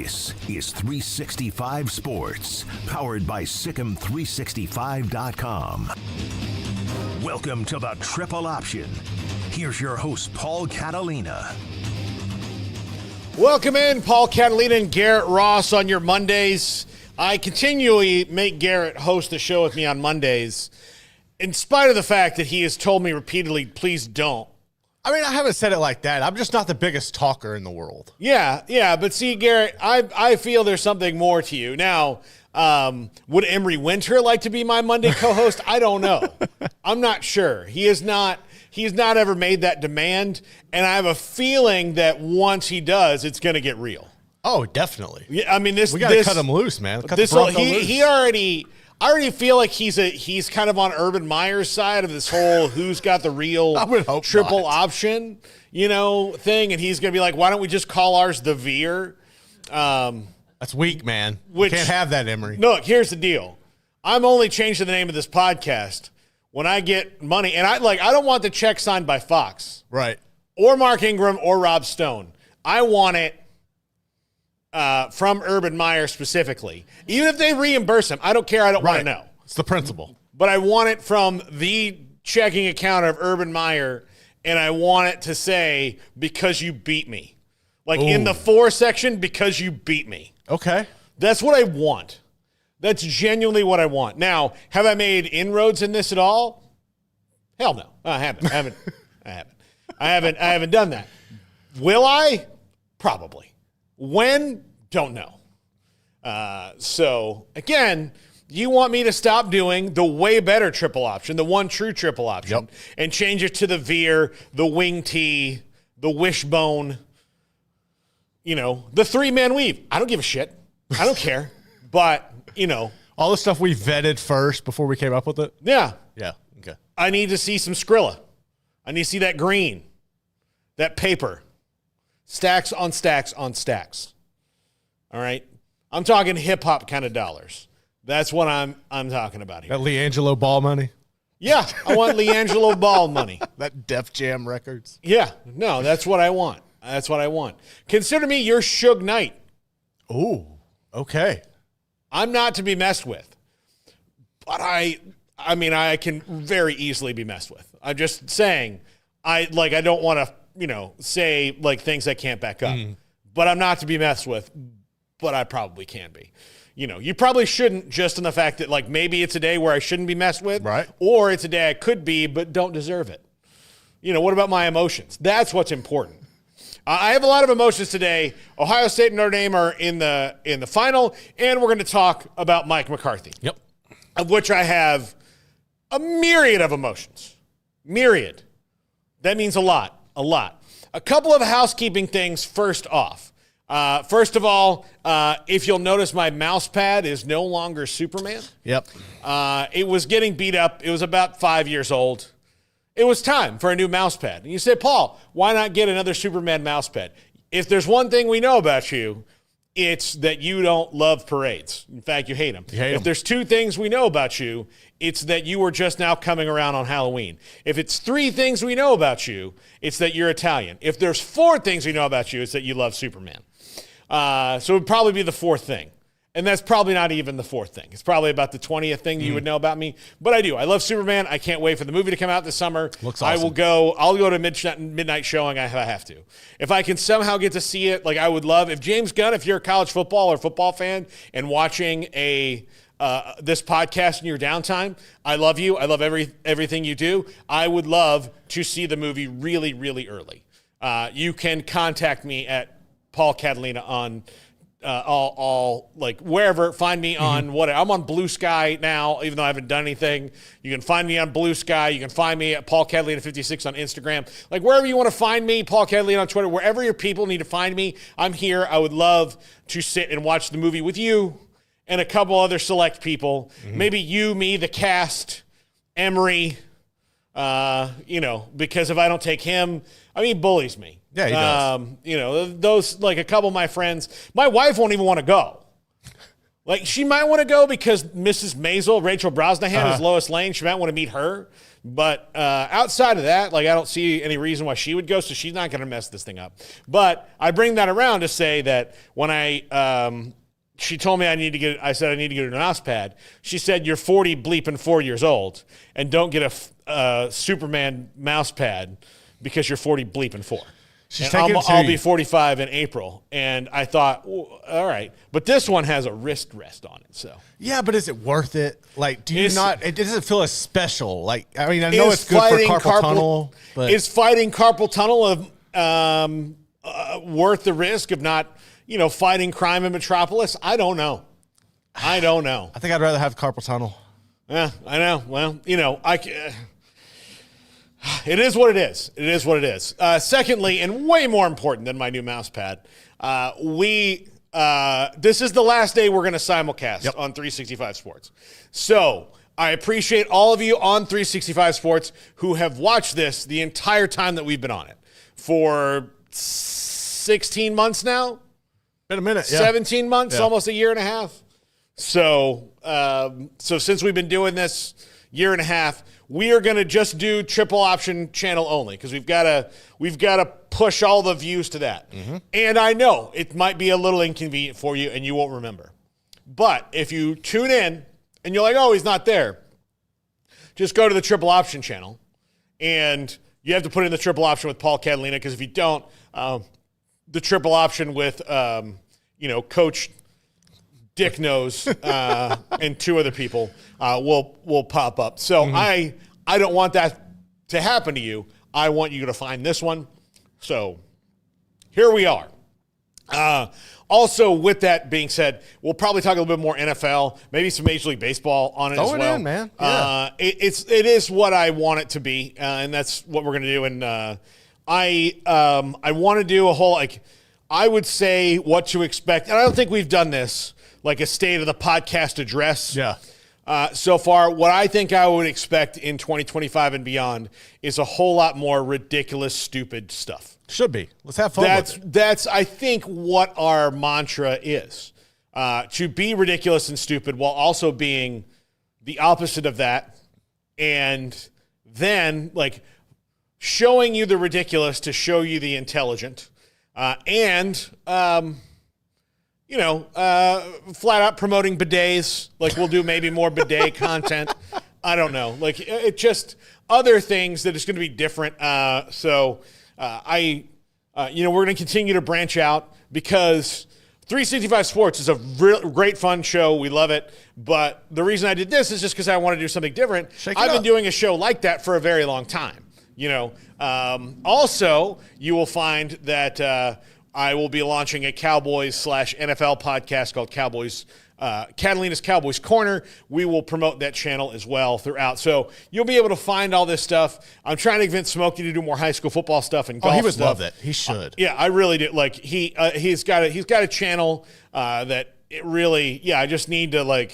This is 365 Sports, powered by Sikkim365.com. Welcome to the Triple Option. Here's your host, Paul Catalina. Welcome in, Paul Catalina and Garrett Ross on your Mondays. I continually make Garrett host the show with me on Mondays, in spite of the fact that he has told me repeatedly, please don't. I mean, I haven't said it like that. I'm just not the biggest talker in the world. Yeah, but see, Garrett, I feel there's something more to you. Now, would Emery Winter like to be my Monday co-host? I don't know. I'm not sure. He's not ever made that demand, and I have a feeling that once he does, it's going to get real. Oh, definitely. Yeah, I mean, we got to cut him loose, man. I already feel like he's kind of on Urban Meyer's side of this whole who's got the real triple option, thing. And he's going to be like, why don't we just call ours the Veer? That's weak, man. You can't have that, Emery. Look, here's the deal. I'm only changing the name of this podcast when I get money. And I don't want the check signed by Fox. Right. Or Mark Ingram or Rob Stone. I want it from Urban Meyer specifically. Even if they reimburse him, I don't care. I don't want to know. It's the principle. But I want it from the checking account of Urban Meyer, and I want it to say, because you beat me. In the for section, because you beat me. Okay. That's what I want. That's genuinely what I want. Now, have I made inroads in this at all? Hell no. I haven't. I haven't done that. Will I? Probably. When? Don't know. So, again, you want me to stop doing the way better triple option, the one true triple option, and change it to the Veer, the wing tee, the wishbone, the three-man weave. I don't give a shit. I don't care. But, all the stuff we vetted first before we came up with it? Yeah. Yeah. Okay. I need to see some Skrilla. I need to see that green, that paper. Stacks on stacks on stacks. All right? I'm talking hip-hop kind of dollars. That's what I'm talking about here. That LeAngelo Ball money? Yeah, I want LeAngelo Ball money. That Def Jam Records? Yeah, no, that's what I want. That's what I want. Consider me your Suge Knight. Ooh, okay. I'm not to be messed with. But I can very easily be messed with. I'm just saying, I don't want to say things I can't back up. But I'm not to be messed with, but I probably can be. You probably shouldn't, just in the fact that maybe it's a day where I shouldn't be messed with. Right. Or it's a day I could be, but don't deserve it. What about my emotions? That's what's important. I have a lot of emotions today. Ohio State and Notre Dame are in the final, and we're going to talk about Mike McCarthy. Yep. Of which I have a myriad of emotions. Myriad. That means a lot. A lot. A couple of housekeeping things first off. First of all, if you'll notice, my mouse pad is no longer Superman. Yep. It was getting beat up. It was about 5 years old. It was time for a new mouse pad. And you say, Paul, why not get another Superman mouse pad? If there's one thing we know about you, it's that you don't love parades. In fact, you hate them. If there's two things we know about you, it's that you were just now coming around on Halloween. If it's three things we know about you, it's that you're Italian. If there's four things we know about you, it's that you love Superman. So it would probably be the fourth thing. And that's probably not even the fourth thing. It's probably about the 20th thing that you would know about me. But I do. I love Superman. I can't wait for the movie to come out this summer. Looks awesome. I'll go to midnight showing. I have to. If I can somehow get to see it, I would love. If James Gunn, if you're a college football or football fan and watching this podcast in your downtime, I love you. I love everything you do. I would love to see the movie really, really early. You can contact me at Paul Catalina on wherever. Find me on what I'm on Blue Sky now, even though I haven't done anything. You can find me on Blue Sky. You can find me at Paul Catalina 56 on Instagram. Wherever you want to find me, Paul Catalina on Twitter, wherever your people need to find me, I'm here. I would love to sit and watch the movie with you and a couple other select people. Maybe you, me, the cast, Emery, because if I don't take him, he bullies me. Yeah, he does. Those, a couple of my friends, my wife won't even want to go. Like, she might want to go because Mrs. Maisel, Rachel Brosnahan, is Lois Lane. She might want to meet her. But outside of that, like, I don't see any reason why she would go, so she's not going to mess this thing up. But I bring that around to say that when she told me I said I need to get a mouse pad. She said, you're 40 bleeping 4 years old and don't get a Superman mouse pad because you're 40 bleeping 4. I'll be 45 in April. And I thought, all right. But this one has a wrist rest on it. So yeah, but is it worth it? Like, it doesn't feel as special. Like, I mean, I know it's good for carpal tunnel. But is fighting carpal tunnel worth the risk of not, fighting crime in Metropolis? I don't know. I think I'd rather have carpal tunnel. Yeah, I know. Well, it is what it is. It is what it is. Secondly, and way more important than my new mouse pad, this is the last day we're going to simulcast on 365 Sports. So I appreciate all of you on 365 Sports who have watched this the entire time that we've been on it for 16 months now. Been a minute, 17 months, almost a year and a half. So, since we've been doing this year and a half, we are going to just do triple option channel only because we've got to push all the views to that. Mm-hmm. And I know it might be a little inconvenient for you and you won't remember. But if you tune in and you're like, oh, he's not there, just go to the triple option channel and you have to put in the triple option with Paul Catalina because if you don't, the triple option with, Coach Dick Nose and two other people will pop up. So I don't want that to happen to you. I want you to find this one. So here we are. Also, with that being said, we'll probably talk a little bit more NFL, maybe some Major League Baseball on it as well. Throw it in, man. Yeah. It is what I want it to be, and that's what we're going to do. And I want to do a whole, I would say what to expect. And I don't think we've done this, like a state of the podcast address. Yeah. So far, what I think I would expect in 2025 and beyond is a whole lot more ridiculous, stupid stuff. Should be. Let's have fun with it. That's, I think, what our mantra is. To be ridiculous and stupid while also being the opposite of that. And then, showing you the ridiculous to show you the intelligent. Flat out promoting bidets. We'll do maybe more bidet content. I don't know. It just other things that is going to be different. We're going to continue to branch out because 365 Sports is a great, fun show. We love it. But the reason I did this is just because I want to do something different. I've been doing a show like that for a very long time. Also, you will find that I will be launching a Cowboys/NFL podcast called Catalina's Cowboys Corner. We will promote that channel as well throughout. So you'll be able to find all this stuff. I'm trying to convince Smokey to do more high school football stuff and golf he would stuff. love it. He should. Yeah, I really do. He's got a channel that it really, I just need to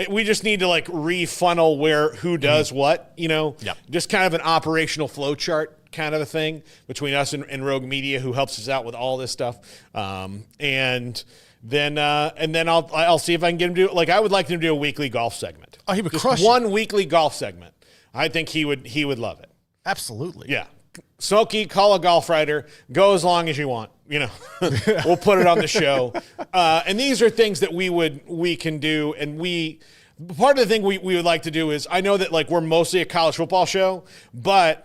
we just need to refunnel who does what, just kind of an operational flow chart kind of a thing between us and Rogue Media, who helps us out with all this stuff. And then I'll see if I can get him to do, I would like him to do a weekly golf segment. Oh, he would just crush one weekly golf segment. I think he would love it. Absolutely. Yeah. Smokey, call a golf writer, go as long as you want. We'll put it on the show. And these are things that we can do. And part of the thing we would like to do is, I know that we're mostly a college football show, but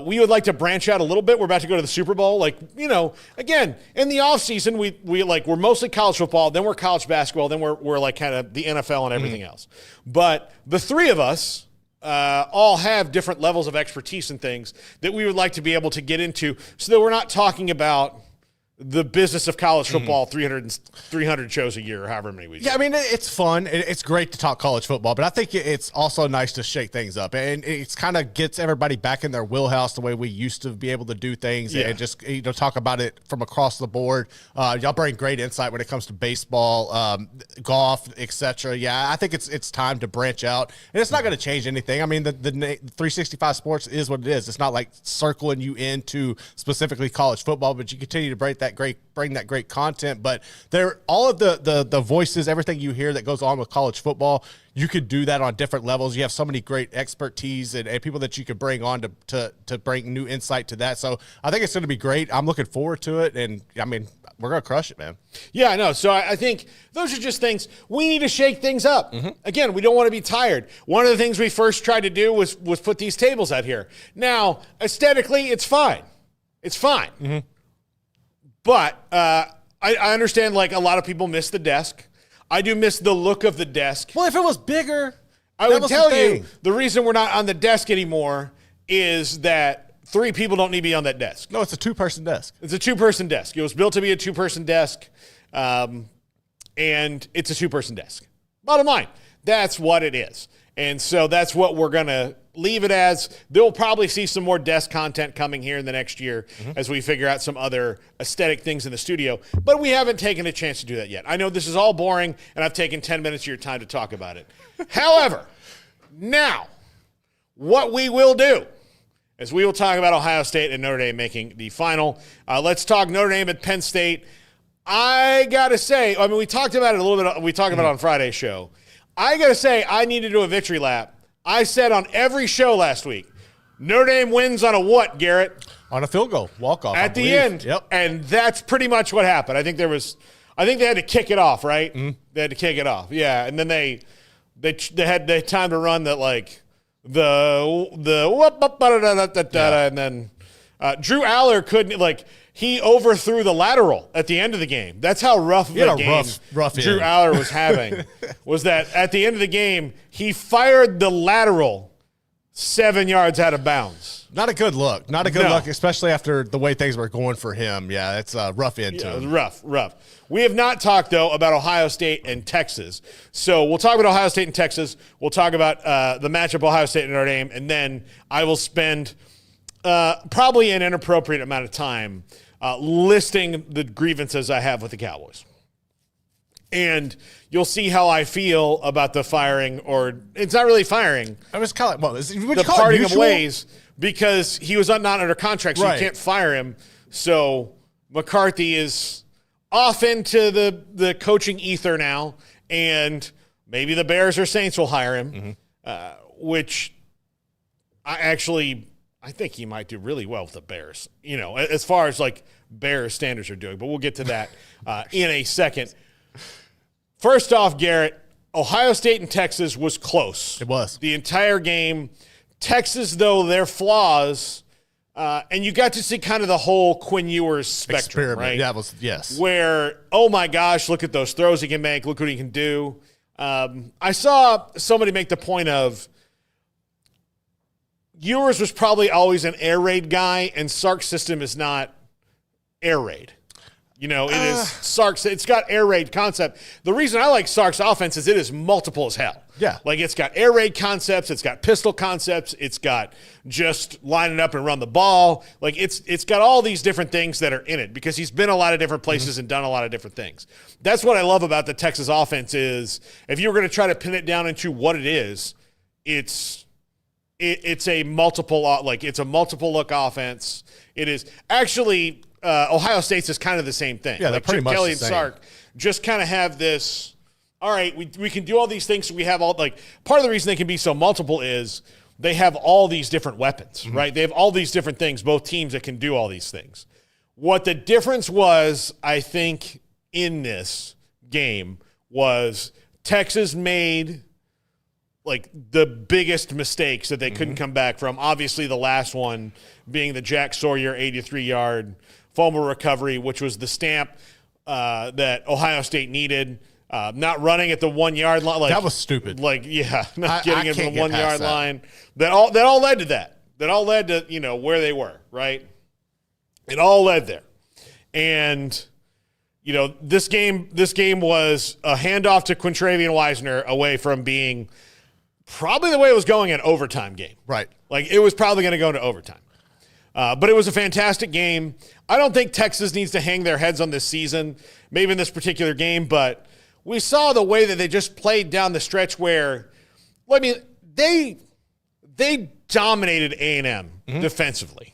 we would like to branch out a little bit. We're about to go to the Super Bowl. Again, in the off season, we're mostly college football, then we're college basketball, then we're kind of the NFL and everything else. But the three of us all have different levels of expertise and things that we would like to be able to get into so that we're not talking about the business of college football, 300 shows a year, or however many we do. Yeah, I mean, it's fun. It's great to talk college football, but I think it's also nice to shake things up. And it's kind of gets everybody back in their wheelhouse the way we used to be able to do things and just talk about it from across the board. Y'all bring great insight when it comes to baseball, golf, etc. Yeah, I think it's time to branch out. And it's not going to change anything. I mean, the 365 Sports is what it is. It's not circling you into specifically college football, but you continue to break bring that great content. But all of the voices, everything you hear that goes on with college football, you could do that on different levels. You have so many great expertise and people that you could bring on to bring new insight to that. So I think it's going to be great. I'm looking forward to it. And I mean, we're going to crush it, man. Yeah, I know. So I think those are just things we need to shake things up. Again, we don't want to be tired. One of the things we first tried to do was put these tables out here. Now, aesthetically, it's fine. It's fine. But I understand, like, a lot of people miss the desk. I do miss the look of the desk. Well, if it was bigger, I would tell you the reason we're not on the desk anymore is that 3 people don't need to be on that desk. No, it's a 2-person desk. It's a 2-person desk. It was built to be a 2-person desk, and it's a 2-person desk. Bottom line, that's what it is. And so that's what we're going to leave it as. They'll probably see some more desk content coming here in the next year as we figure out some other aesthetic things in the studio. But we haven't taken a chance to do that yet. I know this is all boring, and I've taken 10 minutes of your time to talk about it. However, now, what we will do is we will talk about Ohio State and Notre Dame making the final. Let's talk Notre Dame at Penn State. I got to say, I mean, we talked about it a little bit. We talked about it on Friday's show. I got to say, I need to do a victory lap. I said on every show last week, Notre Dame wins on a what, Garrett? On a field goal, walk-off. At the end. Yep. And that's pretty much what happened. I think they had to kick it off, right? They had to kick it off. Yeah. And then they had time to run that, like, and then Drew Aller couldn't, like, he overthrew the lateral at the end of the game. That's how rough of a game rough Drew Aller was having, was that at the end of the game, he fired the lateral 7 yards out of bounds. Not a good look. Not a good look, especially after the way things were going for him. Yeah, it's a rough end to him. Rough. We have not talked, though, about Ohio State and Texas. So we'll talk about Ohio State and Texas. We'll talk about the matchup Ohio State and Notre Dame, and then I will spend probably an inappropriate amount of time listing the grievances I have with the Cowboys. And you'll see how I feel about the firing, or it's not really firing. I was kind of like, the parting of ways, because he was not under contract, so you can't fire him. So McCarthy is off into the coaching ether now, and maybe the Bears or Saints will hire him, which I think he might do really well with the Bears, you know, as far as like Bears standards are doing. But we'll get to that in a second. First off, Garrett, Ohio State and Texas was close. It was. The entire game. Texas, though, their flaws, and you got to see kind of the whole Quinn Ewers spectrum, experiment. Right? That was, yes. Where, oh my gosh, look at those throws he can make. Look what he can do. I saw somebody make the point of Ewers was probably always an air raid guy, and Sark's system is not air raid. You know, it is Sark's. It's got air raid concept. The reason I like Sark's offense is it is multiple as hell. Yeah. Like, it's got air raid concepts. It's got pistol concepts. It's got just line it up and run the ball. Like, it's got all these different things that are in it because he's been a lot of different places and done a lot of different things. That's what I love about the Texas offense is if you were going to try to pin it down into what it is, it's a multiple look offense. It is actually Ohio State's is kind of the same thing. Yeah, they're like pretty Chip much Kelly the and same. Sark just kind of have this. All right, we can do all these things. So we have all, like, part of the reason they can be so multiple is they have all these different weapons, right? They have all these different things, both teams that can do all these things. What the difference was, I think, in this game was Texas made like the biggest mistakes that they couldn't come back from. Obviously, the last one being the Jack Sawyer 83-yard fumble recovery, which was the stamp that Ohio State needed. Not running at the 1 yard line. Like, that was stupid. Like, yeah, not getting it from the 1 yard that. line. That all led to that. That all led to, you know, where they were, right? It all led there. And, you know, this game was a handoff to Quintravian Wisner away from being probably the way it was going, an overtime game. Right. Like, it was probably going to go into overtime. But it was a fantastic game. I don't think Texas needs to hang their heads on this season, maybe in this particular game, but we saw the way that they just played down the stretch where, I mean, they dominated A&M defensively,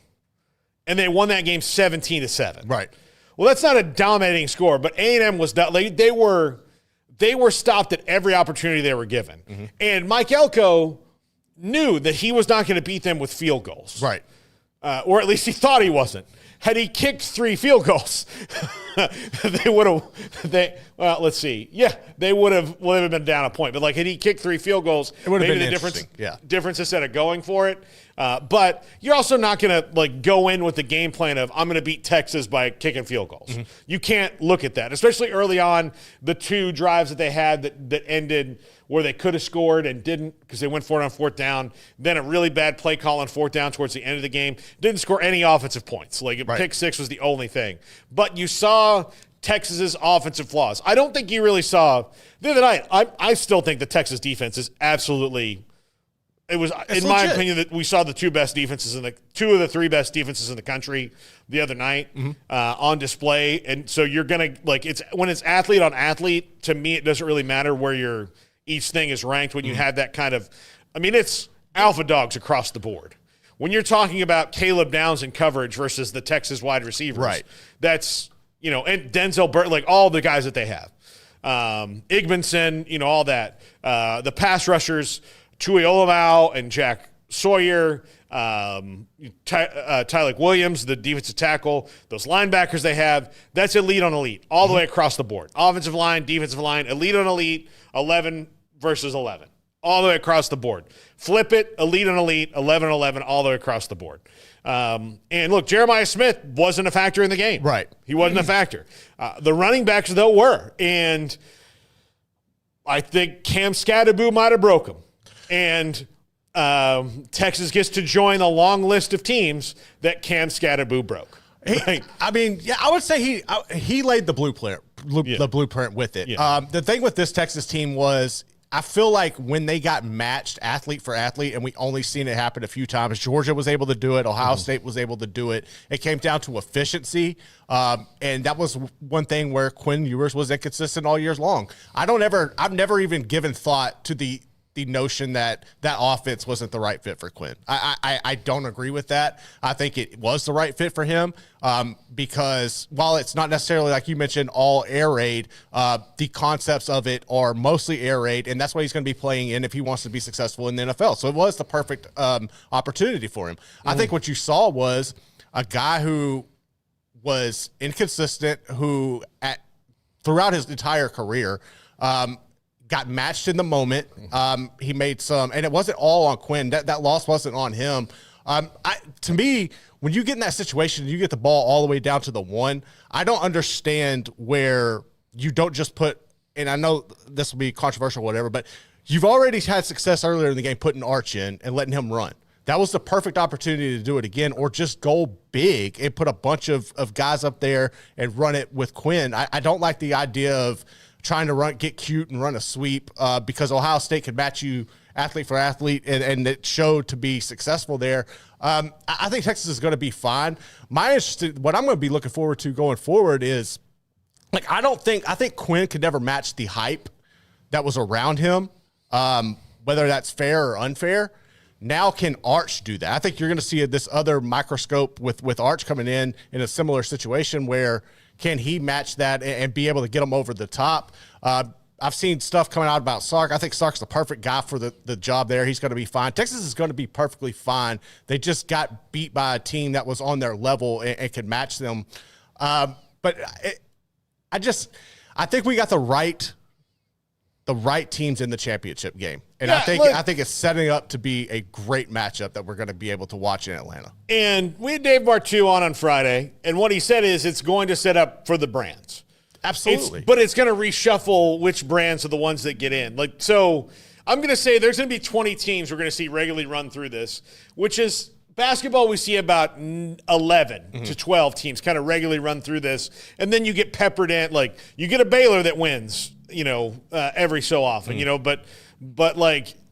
and they won that game 17-7. Right. Well, that's not a dominating score, but A&M was not. They were stopped at every opportunity they were given. Mm-hmm. And Mike Elko knew that he was not going to beat them with field goals. Right. Or at least he thought he wasn't. Had he kicked 3 field goals, they would have. Let's see. Yeah, they would have been down a point. But like, had he kicked 3 field goals, it would have been the interesting. difference instead of going for it. But you're also not going to like go in with the game plan of I'm going to beat Texas by kicking field goals. Mm-hmm. You can't look at that, especially early on. The 2 drives that they had that ended where they could have scored and didn't because they went for it on 4th down. Then a really bad play call on 4th down towards the end of the game. Didn't score any offensive points. Like pick 6 was the only thing. But you saw Texas's offensive flaws. I don't think you really saw the other night. I still think the Texas defense is absolutely. It's in my opinion that we saw the 2 best defenses 2 of the 3 best defenses in the country the other night on display. And so you're gonna it's when it's athlete on athlete. To me, it doesn't really matter where each thing is ranked when you have that kind of. I mean, it's alpha dogs across the board. When you're talking about Caleb Downs in coverage versus the Texas wide receivers, right? That's and Denzel Burke, like all the guys that they have, Igbenson, all that. The pass rushers. Tui Olamau and Jack Sawyer, Tylik Williams, the defensive tackle, those linebackers they have, that's elite on elite, all the way across the board. Offensive line, defensive line, elite on elite, 11 versus 11, all the way across the board. Flip it, elite on elite, 11 on 11, all the way across the board. And look, Jeremiah Smith wasn't a factor in the game. Right. He wasn't a factor. The running backs, though, were. And I think Cam Scadaboo might have broke him. And Texas gets to join the long list of teams that Cam Scadaboo broke. I would say he laid the blueprint with it. Yeah. The thing with this Texas team was I feel like when they got matched athlete for athlete, and we only seen it happen a few times, Georgia was able to do it. Ohio State was able to do it. It came down to efficiency. And that was one thing where Quinn Ewers was inconsistent all years long. I've never even given thought to the notion that offense wasn't the right fit for Quinn. I don't agree with that. I think it was the right fit for him because while it's not necessarily, like you mentioned, all air raid, the concepts of it are mostly air raid, and that's what he's going to be playing in if he wants to be successful in the NFL. So it was the perfect opportunity for him. I think what you saw was a guy who was inconsistent, who throughout his entire career got matched in the moment. He made some, and it wasn't all on Quinn. That loss wasn't on him. To me, when you get in that situation, you get the ball all the way down to the 1. I don't understand where you don't just put, and I know this will be controversial or whatever, but you've already had success earlier in the game putting Arch in and letting him run. That was the perfect opportunity to do it again, or just go big and put a bunch of guys up there and run it with Quinn. I don't like the idea of trying to get cute and run a sweep because Ohio State could match you athlete for athlete, and it showed to be successful there. I think Texas is going to be fine. What I'm going to be looking forward to going forward is, I think Quinn could never match the hype that was around him, whether that's fair or unfair. Now can Arch do that? I think you're going to see this other microscope with Arch coming in a similar situation where can he match that and be able to get him over the top? I've seen stuff coming out about Sark. I think Sark's the perfect guy for the job there. He's going to be fine. Texas is going to be perfectly fine. They just got beat by a team that was on their level and could match them. I think we got the right teams in the championship game. And I think it's setting up to be a great matchup that we're going to be able to watch in Atlanta. And we had Dave Bartu on Friday, and what he said is it's going to set up for the brands. Absolutely. But it's going to reshuffle which brands are the ones that get in. So I'm going to say there's going to be 20 teams we're going to see regularly run through this, which is basketball. We see about 11 to 12 teams kind of regularly run through this. And then you get peppered in, you get a Baylor that wins, every so often, but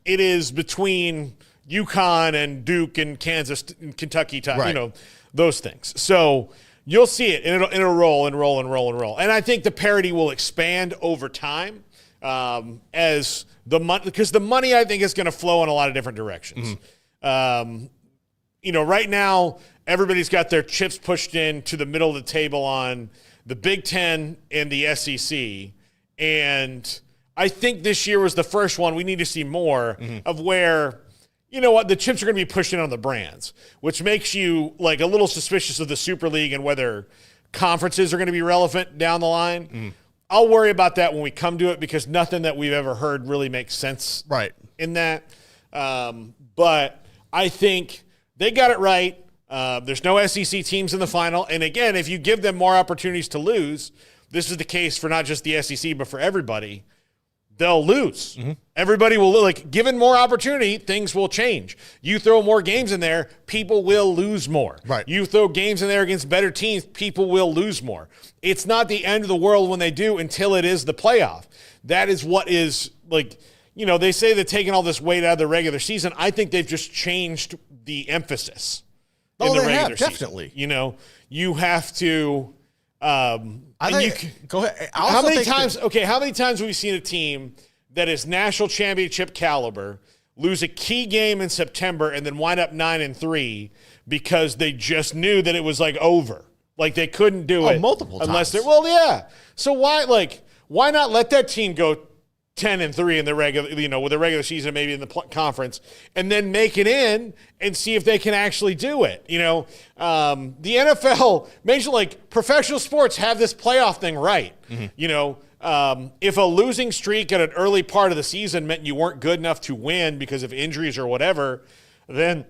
it is between UConn and Duke and Kansas and Kentucky, right. Those things. So you'll see it, and it'll roll and roll and roll and roll. And I think the parity will expand over time as the money, because the money I think is going to flow in a lot of different directions. Right now everybody's got their chips pushed in to the middle of the table on the Big Ten and the SEC. And I think this year was the first one. We need to see more of where, you know what, the chips are going to be pushed in on the brands, which makes you like a little suspicious of the Super League and whether conferences are going to be relevant down the line. I'll worry about that when we come to it because nothing that we've ever heard really makes sense in that. But I think they got it right. There's no SEC teams in the final. And again, if you give them more opportunities to lose, this is the case for not just the SEC, but for everybody, they'll lose. Everybody will, like, given more opportunity, things will change. You throw more games in there, people will lose more. You throw games in there against better teams, people will lose more. It's not the end of the world when they do until it is the playoff. That is what is, like, you know, they say they're taking all this weight out of the regular season. I think they've just changed the emphasis in the regular season. Definitely. You know, you have to go ahead. How many times have we seen a team that is national championship caliber lose a key game in September and then wind up 9-3 because they just knew that it was like over, like they couldn't do it multiple unless times. So why not let that team go 10-3 in the regular, you know, with the regular season, maybe in the conference, and then make it in and see if they can actually do it. You know, the NFL, major like professional sports have this playoff thing right. You know, if a losing streak at an early part of the season meant you weren't good enough to win because of injuries or whatever, then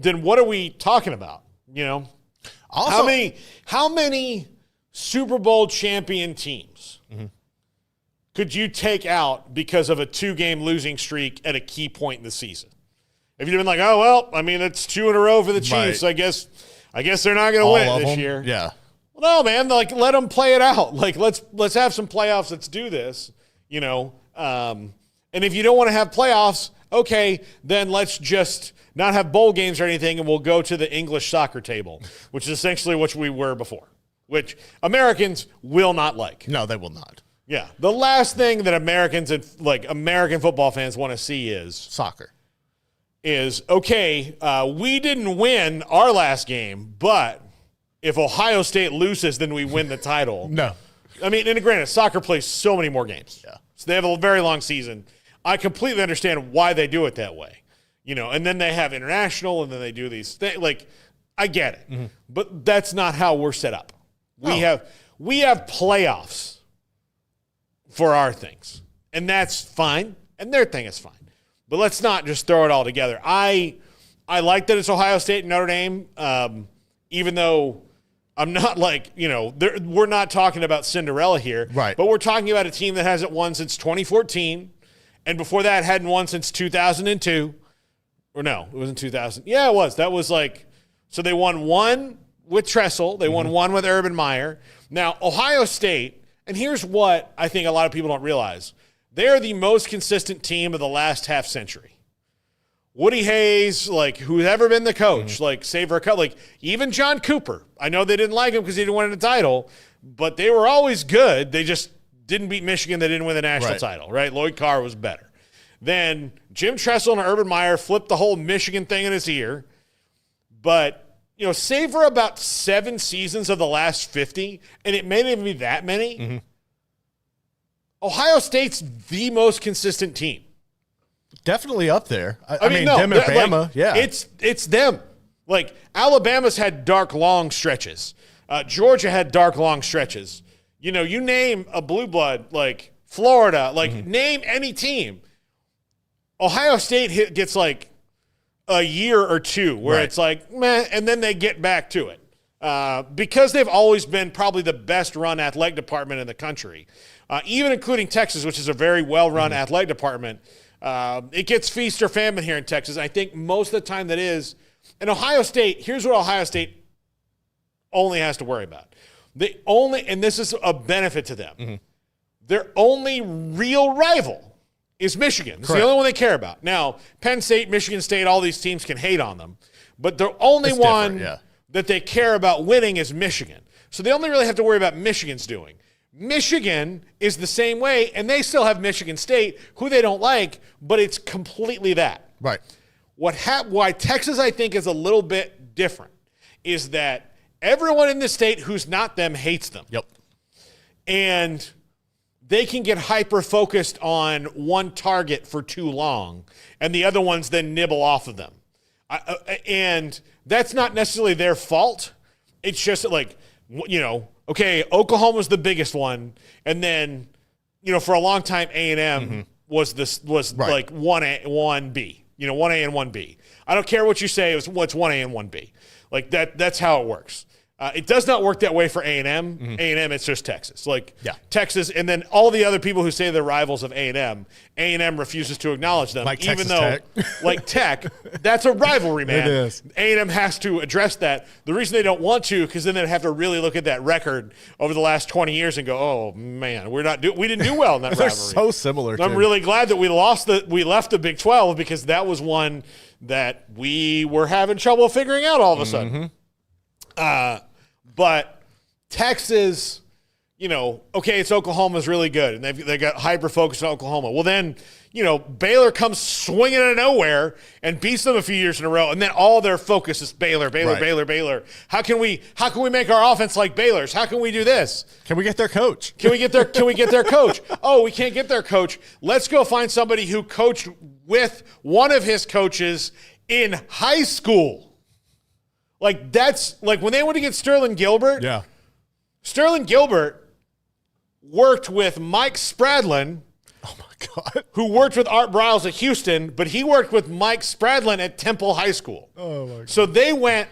what are we talking about? You know, also, how many Super Bowl champion teams could you take out because of a 2-game losing streak at a key point in the season? If you'd been like, oh, well, I mean, it's 2 in a row for the Chiefs. I guess they're not going to win it this year. Yeah. Well, no, man, like, let them play it out. Like, let's have some playoffs. Let's do this, you know. And if you don't want to have playoffs, okay, then let's just not have bowl games or anything, and we'll go to the English soccer table, which is essentially what we were before, which Americans will not like. No, they will not. Yeah. The last thing that Americans and like American football fans want to see is soccer. Okay, we didn't win our last game, but if Ohio State loses, then we win the title. No. I mean, and granted, soccer plays so many more games. Yeah. So they have a very long season. I completely understand why they do it that way. You know, and then they have international, and then they do these things. Like, I get it. But that's not how we're set up. We have playoffs for our things, and that's fine, and their thing is fine. But let's not just throw it all together. I like that it's Ohio State and Notre Dame, even though I'm not like, you know, we're not talking about Cinderella here. Right. But we're talking about a team that hasn't won since 2014, and before that hadn't won since 2002. Or no, it wasn't 2000. Yeah, it was. That was like, so they won one with Tressel. They won one with Urban Meyer. Now, Ohio State, and here's what I think a lot of people don't realize. They're the most consistent team of the last half century. Woody Hayes, like, who's ever been the coach, like, save for a cut, like, even John Cooper. I know they didn't like him because he didn't win a title, but they were always good. They just didn't beat Michigan. They didn't win the national title, right? Lloyd Carr was better. Then Jim Tressel and Urban Meyer flipped the whole Michigan thing in his ear. But, you know, save for about 7 seasons of the last 50, and it may not even be that many, Ohio State's the most consistent team. Definitely up there. I mean, them and Bama, like, yeah. It's them. Like, Alabama's had dark, long stretches. Georgia had dark, long stretches. You know, you name a blue blood, like Florida, like name any team. Ohio State gets like a year or two where it's like, meh, and then they get back to it. Because they've always been probably the best run athletic department in the country. Even including Texas, which is a very well-run athletic department. It gets feast or famine here in Texas. I think most of the time that is. And Ohio State, here's what Ohio State only has to worry about. And this is a benefit to them, their only real rival is Michigan. It's the only one they care about. Now, Penn State, Michigan State, all these teams can hate on them, but the only one that they care about winning is Michigan. So they only really have to worry about Michigan's doing. Michigan is the same way, and they still have Michigan State, who they don't like, but it's completely that. Right. Why Texas, I think, is a little bit different is that everyone in the state who's not them hates them. Yep. And they can get hyper-focused on one target for too long, and the other ones then nibble off of them. And that's not necessarily their fault. It's just like, okay, Oklahoma's the biggest one, and then, for a long time, A&M was like 1A, 1B, 1A and 1B. I don't care what you say, it's 1A and 1B. Like that's how it works. It does not work that way for A&M. A&M, it's just Texas. Texas, and then all the other people who say they're rivals of A&M refuses to acknowledge them. Like even Texas though, Tech. like Tech, that's a rivalry, man. It is. A&M has to address that. The reason they don't want to, because then they'd have to really look at that record over the last 20 years and go, oh, man, we didn't do well in that They're rivalry. so similar. I'm really glad that we left the Big 12 because that was one that we were having trouble figuring out all of a sudden. But Texas, okay, it's Oklahoma's really good, and they got hyper-focused on Oklahoma. Well, then, Baylor comes swinging out of nowhere and beats them a few years in a row, and then all their focus is Baylor. Baylor. How can we make our offense like Baylor's? How can we do this? Can we get their coach? Can we get their coach? Oh, we can't get their coach. Let's go find somebody who coached with one of his coaches in high school. Like, that's like when they went to get Sterling Gilbert. Yeah. Sterling Gilbert worked with Mike Spradlin. Oh, my God. Who worked with Art Briles at Houston, but he worked with Mike Spradlin at Temple High School. Oh, my God. So they went,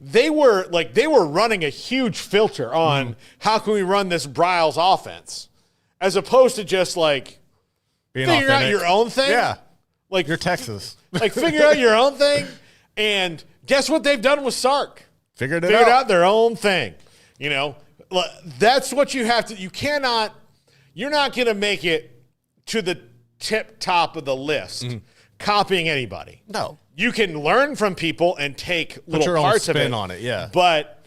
they were running a huge filter on how can we run this Briles offense, as opposed to just, figure out your own thing. Yeah. Like, you're Texas. Figure out your own thing, and guess what they've done with Sark? Figured out their own thing. That's what you have to. You're not going to make it to the tip top of the list copying anybody. No. You can learn from people and take little your parts own of spin it. on it, yeah. But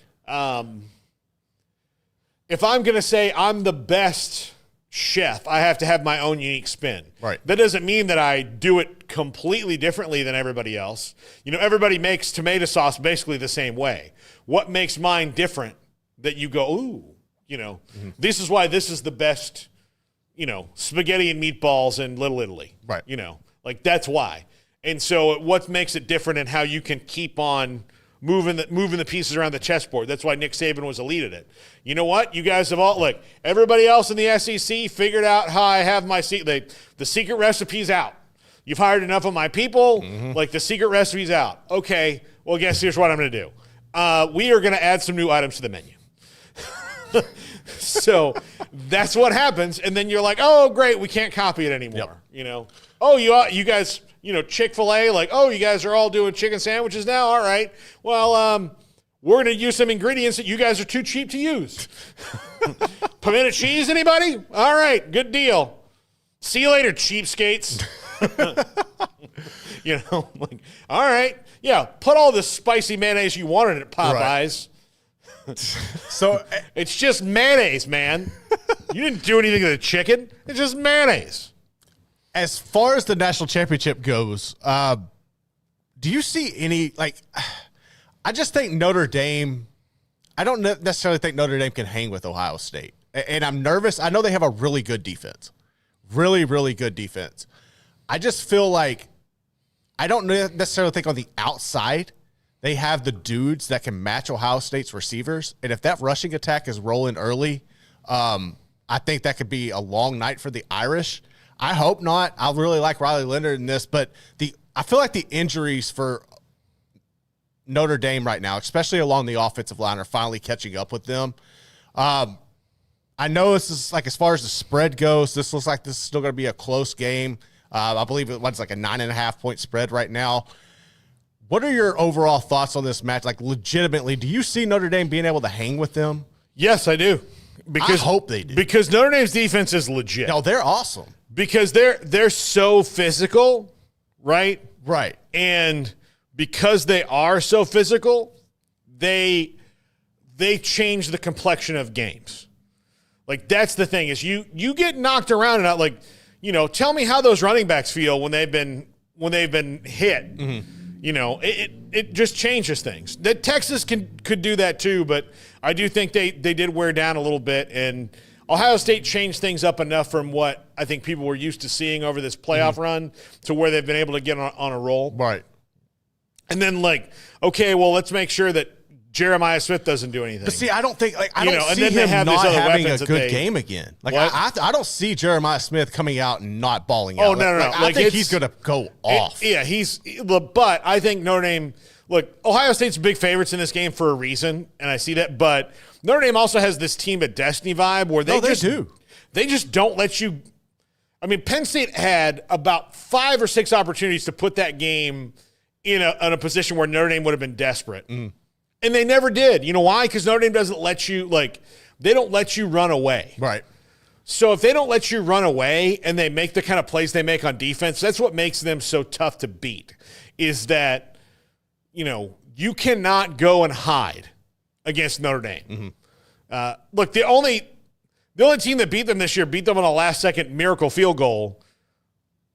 if I'm going to say I'm the best chef, I have to have my own unique spin. Right. That doesn't mean that I do it completely differently than everybody else. Everybody makes tomato sauce basically the same way. What makes mine different that you go, ooh, this is why this is the best, spaghetti and meatballs in Little Italy. Right. That's why. And so what makes it different and how you can keep on moving the pieces around the chessboard. That's why Nick Saban was elite at it. You know what? You guys have all, everybody else in the SEC figured out how I have my the secret recipe's out. You've hired enough of my people. The secret recipe's out. Okay, well, here's what I'm going to do. We are going to add some new items to the menu. So that's what happens. And then you're like, oh, great, we can't copy it anymore. Yep. Oh, you guys, Chick-fil-A, you guys are all doing chicken sandwiches now. All right. Well, we're going to use some ingredients that you guys are too cheap to use. Pimento cheese, anybody? All right, good deal. See you later, cheapskates. All right. Yeah, put all the spicy mayonnaise you wanted at Popeyes. Right. So it's just mayonnaise, man. You didn't do anything to the chicken. It's just mayonnaise. As far as the national championship goes, do you see any, I just think Notre Dame, I don't necessarily think Notre Dame can hang with Ohio State. And I'm nervous. I know they have a really good defense. Really, really good defense. I just feel like I don't necessarily think on the outside they have the dudes that can match Ohio State's receivers. And if that rushing attack is rolling early, I think that could be a long night for the Irish. I hope not. I really like Riley Leonard in this, but I feel like the injuries for Notre Dame right now, especially along the offensive line, are finally catching up with them. I know this is as far as the spread goes, this looks like this is still going to be a close game. I believe it was a 9.5 point spread right now. What are your overall thoughts on this match? Legitimately, do you see Notre Dame being able to hang with them? Yes, I do. I hope they do. Because Notre Dame's defense is legit. No, they're awesome. Because they're so physical, right? Right. And because they are so physical, they change the complexion of games. That's the thing is you get knocked around and out. Tell me how those running backs feel when they've been hit. Mm-hmm. it just changes things. That Texas could do that too, but I do think they did wear down a little bit, and Ohio State changed things up enough from what I think people were used to seeing over this playoff run to where they've been able to get on a roll. Right. And then okay, well, let's make sure that Jeremiah Smith doesn't do anything. But see, I don't think I don't and see then they him have these not other having a weapons that good game again. I don't see Jeremiah Smith coming out and not balling out. Oh, no. I think he's going to go off. But I think Notre Dame. Look, Ohio State's big favorites in this game for a reason, and I see that. But Notre Dame also has this team of destiny vibe where they just don't let you. I mean, Penn State had about 5 or 6 opportunities to put that game in a position where Notre Dame would have been desperate. And they never did. You know why? Because Notre Dame doesn't let you, they don't let you run away. Right. So if they don't let you run away and they make the kind of plays they make on defense, that's what makes them so tough to beat, is that, you cannot go and hide against Notre Dame. Look, the only team that beat them this year beat them on a last-second miracle field goal,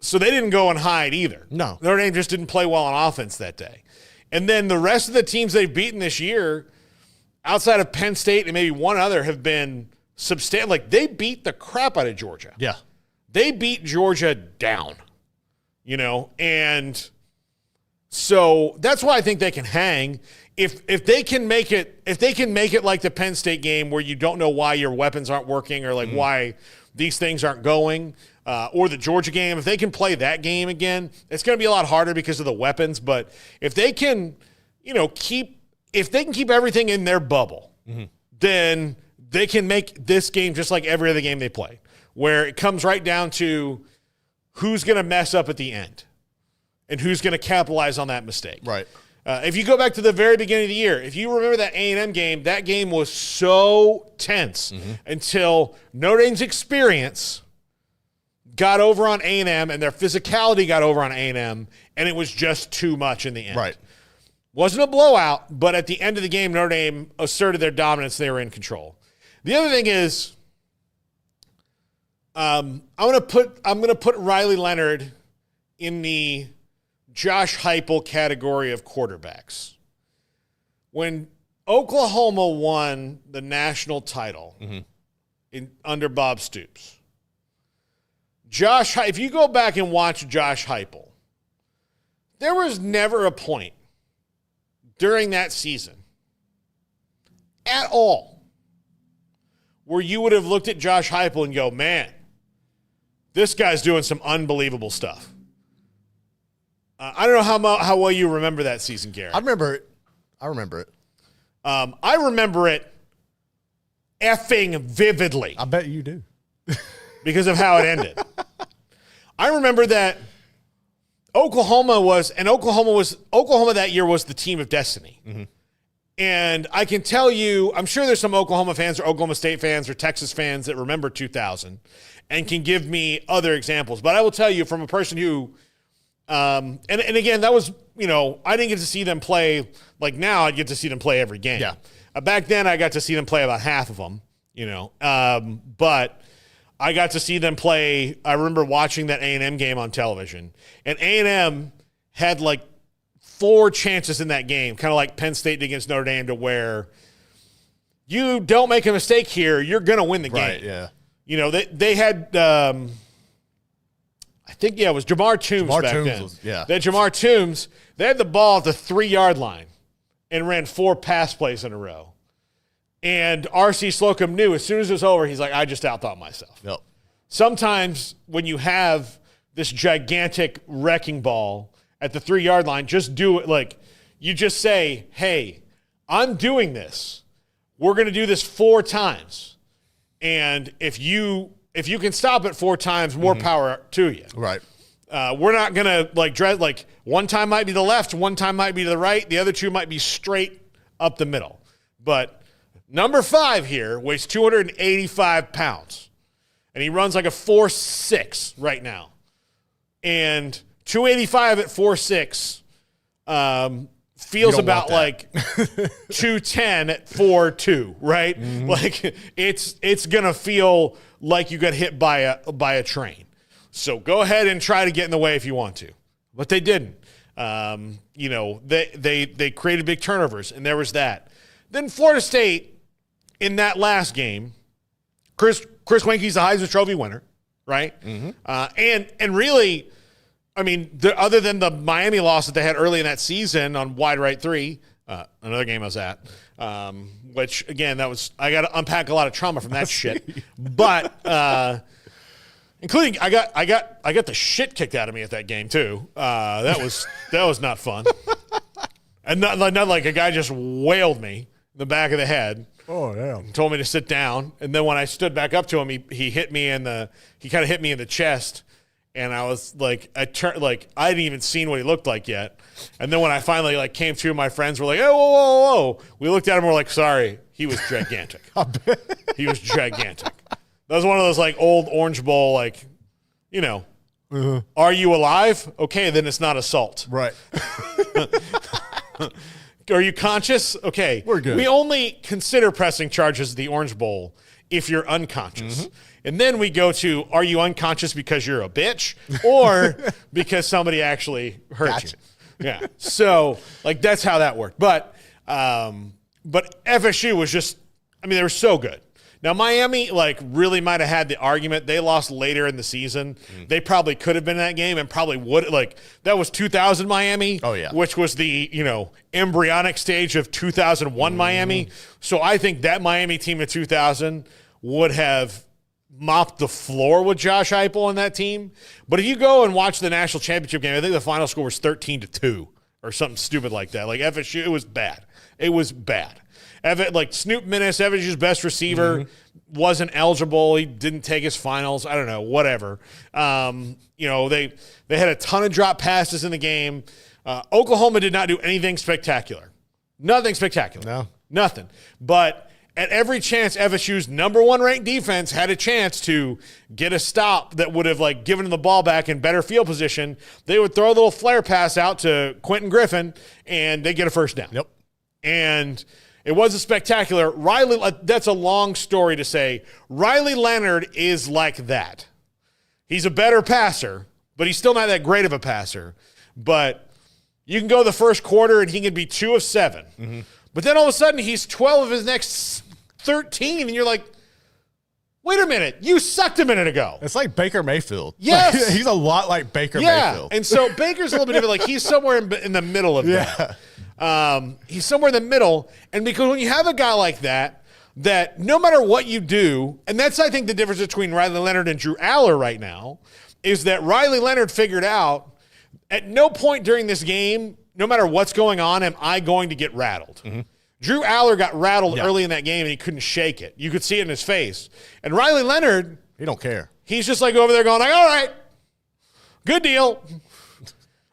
so they didn't go and hide either. No. Notre Dame just didn't play well on offense that day. And then the rest of the teams they've beaten this year, outside of Penn State and maybe one other, have been substantial. They beat the crap out of Georgia. Yeah. They beat Georgia down, and so that's why I think they can hang. If they can make it like the Penn State game where you don't know why your weapons aren't working or why these things aren't going, or the Georgia game, if they can play that game again, it's going to be a lot harder because of the weapons. But if they can, keep everything in their bubble, then they can make this game just like every other game they play, where it comes right down to who's going to mess up at the end and who's going to capitalize on that mistake. Right. If you go back to the very beginning of the year, if you remember that A&M game, that game was so tense until Notre Dame's experience got over on A&M and their physicality got over on A&M, and it was just too much in the end. Right. Wasn't a blowout, but at the end of the game, Notre Dame asserted their dominance. They were in control. The other thing is, I'm going to put Riley Leonard in the Josh Heupel category of quarterbacks. When Oklahoma won the national title under Bob Stoops, if you go back and watch Josh Heupel, there was never a point during that season at all where you would have looked at Josh Heupel and go, man, this guy's doing some unbelievable stuff. I don't know how well you remember that season, Garrett. I remember it. I remember it effing vividly. I bet you do. Because of how it ended. I remember that Oklahoma that year was the team of destiny. And I can tell you, I'm sure there's some Oklahoma fans or Oklahoma State fans or Texas fans that remember 2000 and can give me other examples. But I will tell you from a person who, and again, that was, I didn't get to see them play like now. I'd get to see them play every game. Yeah. Back then, I got to see them play about half of them, but I got to see them play. I remember watching that A&M game on television, and A&M had 4 chances in that game, kind of like Penn State against Notre Dame, to where you don't make a mistake here, you're going to win the game. Right, yeah. They had, I think, it was Jamar Toombs back then. They had Jamar Toombs. They had the ball at the 3-yard line and ran 4 pass plays in a row. And R.C. Slocum knew as soon as it was over, he's like, I just outthought myself. Yep. Sometimes when you have this gigantic wrecking ball at the 3-yard line, just do it. You just say, hey, I'm doing this. We're going to do this 4 times. And if you can stop it 4 times, more power to you. Right. We're not going to one time might be the left, one time might be to the right, the other 2 might be straight up the middle. But number 5 here weighs 285 pounds. And he runs like a 4.6 right now. And 285 at 4.6 feels about like 210 at 4.2, right? It's gonna feel like you got hit by a train. So go ahead and try to get in the way if you want to, but they didn't. They created big turnovers, and there was that. Then Florida State, in that last game, Chris Weinke's the Heisman Trophy winner, right? Mm-hmm. And really, I mean, other than the Miami loss that they had early in that season on wide right 3, another game I was at, which again, I got to unpack a lot of trauma from that shit. But including I got the shit kicked out of me at that game too. That was not fun. And not like a guy just wailed me in the back of the head. Oh yeah. Told me to sit down, and then when I stood back up to him, he hit me he kind of hit me in the chest, and I was like, I hadn't even seen what he looked like yet, and then when I finally came to, my friends were like, "Oh, whoa!" We looked at him, and we're like, "Sorry, he was gigantic. He was gigantic." That was one of those old Orange Bowl Are you alive? Okay, then it's not assault. Right. Are you conscious? Okay. We're good. We only consider pressing charges at the Orange Bowl if you're unconscious. Mm-hmm. And then we go to, are you unconscious because you're a bitch or because somebody actually hurt you? Yeah. So, that's how that worked. But FSU was just, they were so good. Now, Miami, really might have had the argument. They lost later in the season. They probably could have been in that game and probably would. That was 2000 Miami. Oh, yeah. Which was the, embryonic stage of 2001 Miami. So I think that Miami team of 2000 would have mopped the floor with Josh Heupel and that team. But if you go and watch the national championship game, I think the final score was 13-2 or something stupid like that. FSU, it was bad. It was bad. Snoop Minnis, FSU's best receiver, wasn't eligible. He didn't take his finals. I don't know, whatever. They had a ton of drop passes in the game. Oklahoma did not do anything spectacular. Nothing spectacular. No. Nothing. But at every chance, FSU's number 1 ranked defense had a chance to get a stop that would have given them the ball back in better field position. They would throw a little flare pass out to Quentin Griffin, and they get a first down. Yep. And it wasn't spectacular. That's a long story to say. Riley Leonard is like that. He's a better passer, but he's still not that great of a passer. But you can go the first quarter and he can be 2 of 7. Mm-hmm. But then all of a sudden he's 12 of his next 13, and you're like, wait a minute, you sucked a minute ago. It's like Baker Mayfield. Yes. He's a lot like Baker Mayfield. And so Baker's a little bit different. He's somewhere in the middle of that. He's somewhere in the middle, and because when you have a guy like that no matter what you do, and that's, I think, the difference between Riley Leonard and Drew Aller right now, is that Riley Leonard figured out at no point during this game, no matter what's going on, am I going to get rattled. Mm-hmm. Drew Aller got rattled early in that game, and he couldn't shake it. You could see it in his face. And Riley Leonard, he don't care. He's just over there going all right, good deal.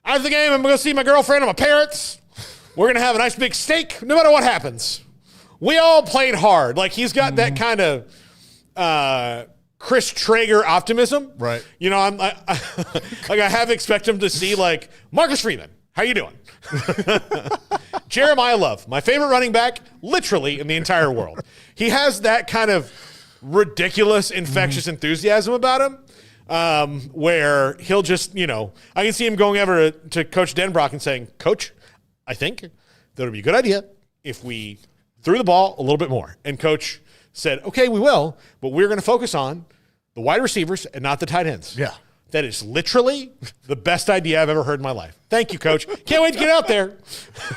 After the game, I'm going to see my girlfriend and my parents. We're going to have a nice big steak, no matter what happens. We all played hard. He's got that kind of Chris Traeger optimism. Right. I have expect him to see, Marcus Freeman, how you doing? Jeremiah Love, my favorite running back, literally in the entire world. He has that kind of ridiculous, infectious enthusiasm about him, where he'll just, I can see him going over to Coach Denbrock and saying, Coach, I think that it would be a good idea if we threw the ball a little bit more. And Coach said, okay, we will, but we're going to focus on the wide receivers and not the tight ends. Yeah. That is literally the best idea I've ever heard in my life. Thank you, Coach. Can't wait to get out there.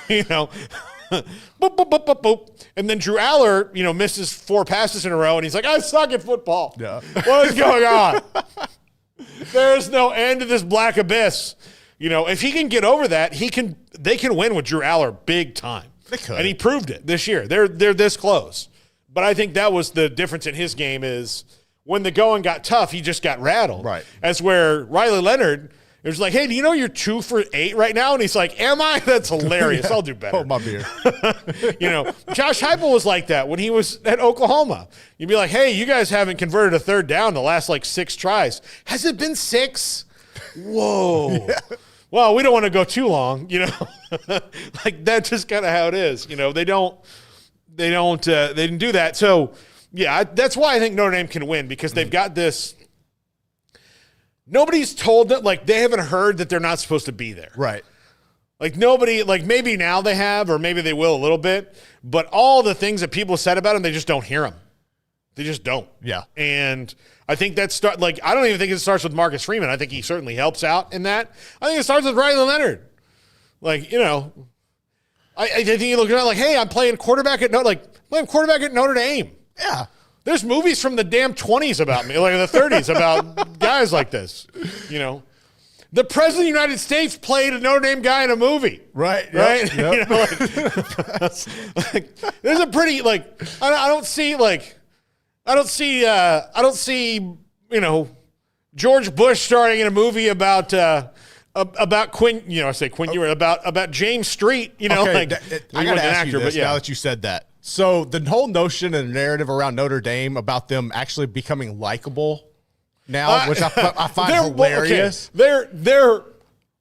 Boop, boop, boop, boop, boop. And then Drew Aller, misses 4 passes in a row, and he's like, I suck at football. Yeah. What is going on? There's no end to this black abyss. If he can get over that, they can win with Drew Aller big time. They could. And he proved it this year. They're this close. But I think that was the difference in his game is when the going got tough, he just got rattled. Right. As where Riley Leonard, it was like, hey, do you know you're 2 for 8 right now? And he's like, am I? That's hilarious. I'll do better. Oh, my beer. Josh Heupel was like that when he was at Oklahoma. You'd be like, hey, you guys haven't converted a third down the last 6 tries. Has it been 6? Whoa. Yeah. Well, we don't want to go too long, that's just kind of how it is. They didn't do that. So, yeah, that's why I think Notre Dame can win because they've got this. Nobody's told them, they haven't heard that they're not supposed to be there. Right. Like nobody, like maybe now they have, or maybe they will a little bit, but all the things that people said about him, they just don't hear him. They just don't. Yeah. And I think I don't even think it starts with Marcus Freeman. I think he certainly helps out in that. I think it starts with Riley Leonard. Like, I think you look around like, hey, I'm playing quarterback at Notre Dame. Yeah. There's movies from the damn 20s about me, like the 30s like guys like this, The President of the United States played a Notre Dame guy in a movie. Right. Right? Yep. There's a pretty, I don't see, George Bush starring in a movie about Quinn, I say Quinn, about James Street, I got to ask you this now that you said that. So the whole notion and narrative around Notre Dame about them actually becoming likable now, which I find hilarious. They're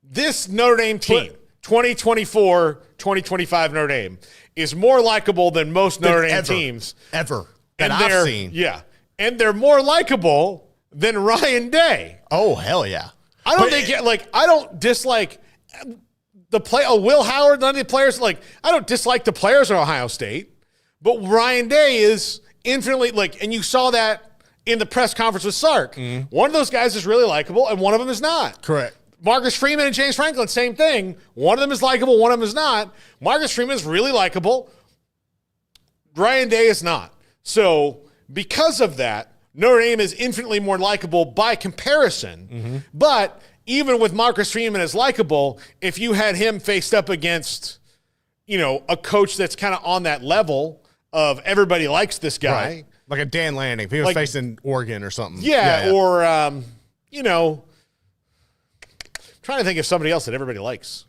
this Notre Dame team, 2024, 2025 Notre Dame, is more likable than most Notre Dame teams. Ever. That I've seen. Yeah. And they're more likable than Ryan Day. Oh, hell yeah. I don't dislike the play. Oh, Will Howard, none of the players. I don't dislike the players at Ohio State, but Ryan Day is infinitely and you saw that in the press conference with Sark. Mm-hmm. One of those guys is really likable, and one of them is not. Correct. Marcus Freeman and James Franklin, same thing. One of them is likable, one of them is not. Marcus Freeman is really likable. Ryan Day is not. So because of that, Notre Dame is infinitely more likable by comparison. Mm-hmm. But even with Marcus Freeman as likable, if you had him faced up against, a coach that's kind of on that level of everybody likes this guy. Right. Like a Dan Lanning, if he was facing Oregon or something. Yeah. Or, trying to think of somebody else that everybody likes.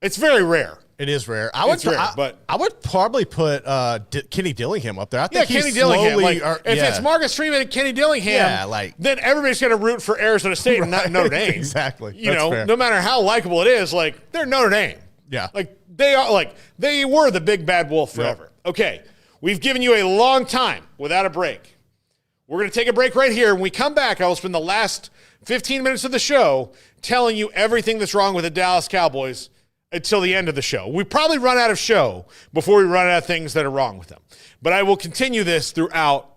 It's very rare. It is rare. I would probably put Kenny Dillingham up there. I think Kenny Dillingham. If it's Marcus Freeman and Kenny Dillingham, then everybody's going to root for Arizona State and not Notre Dame. Exactly. No matter how likable it is, they're Notre Dame. Yeah. They were the big bad wolf forever. Yep. Okay. We've given you a long time without a break. We're going to take a break right here. When we come back, I will spend the last 15 minutes of the show telling you everything that's wrong with the Dallas Cowboys until the end of the show. We probably run out of show before we run out of things that are wrong with them. But I will continue this throughout,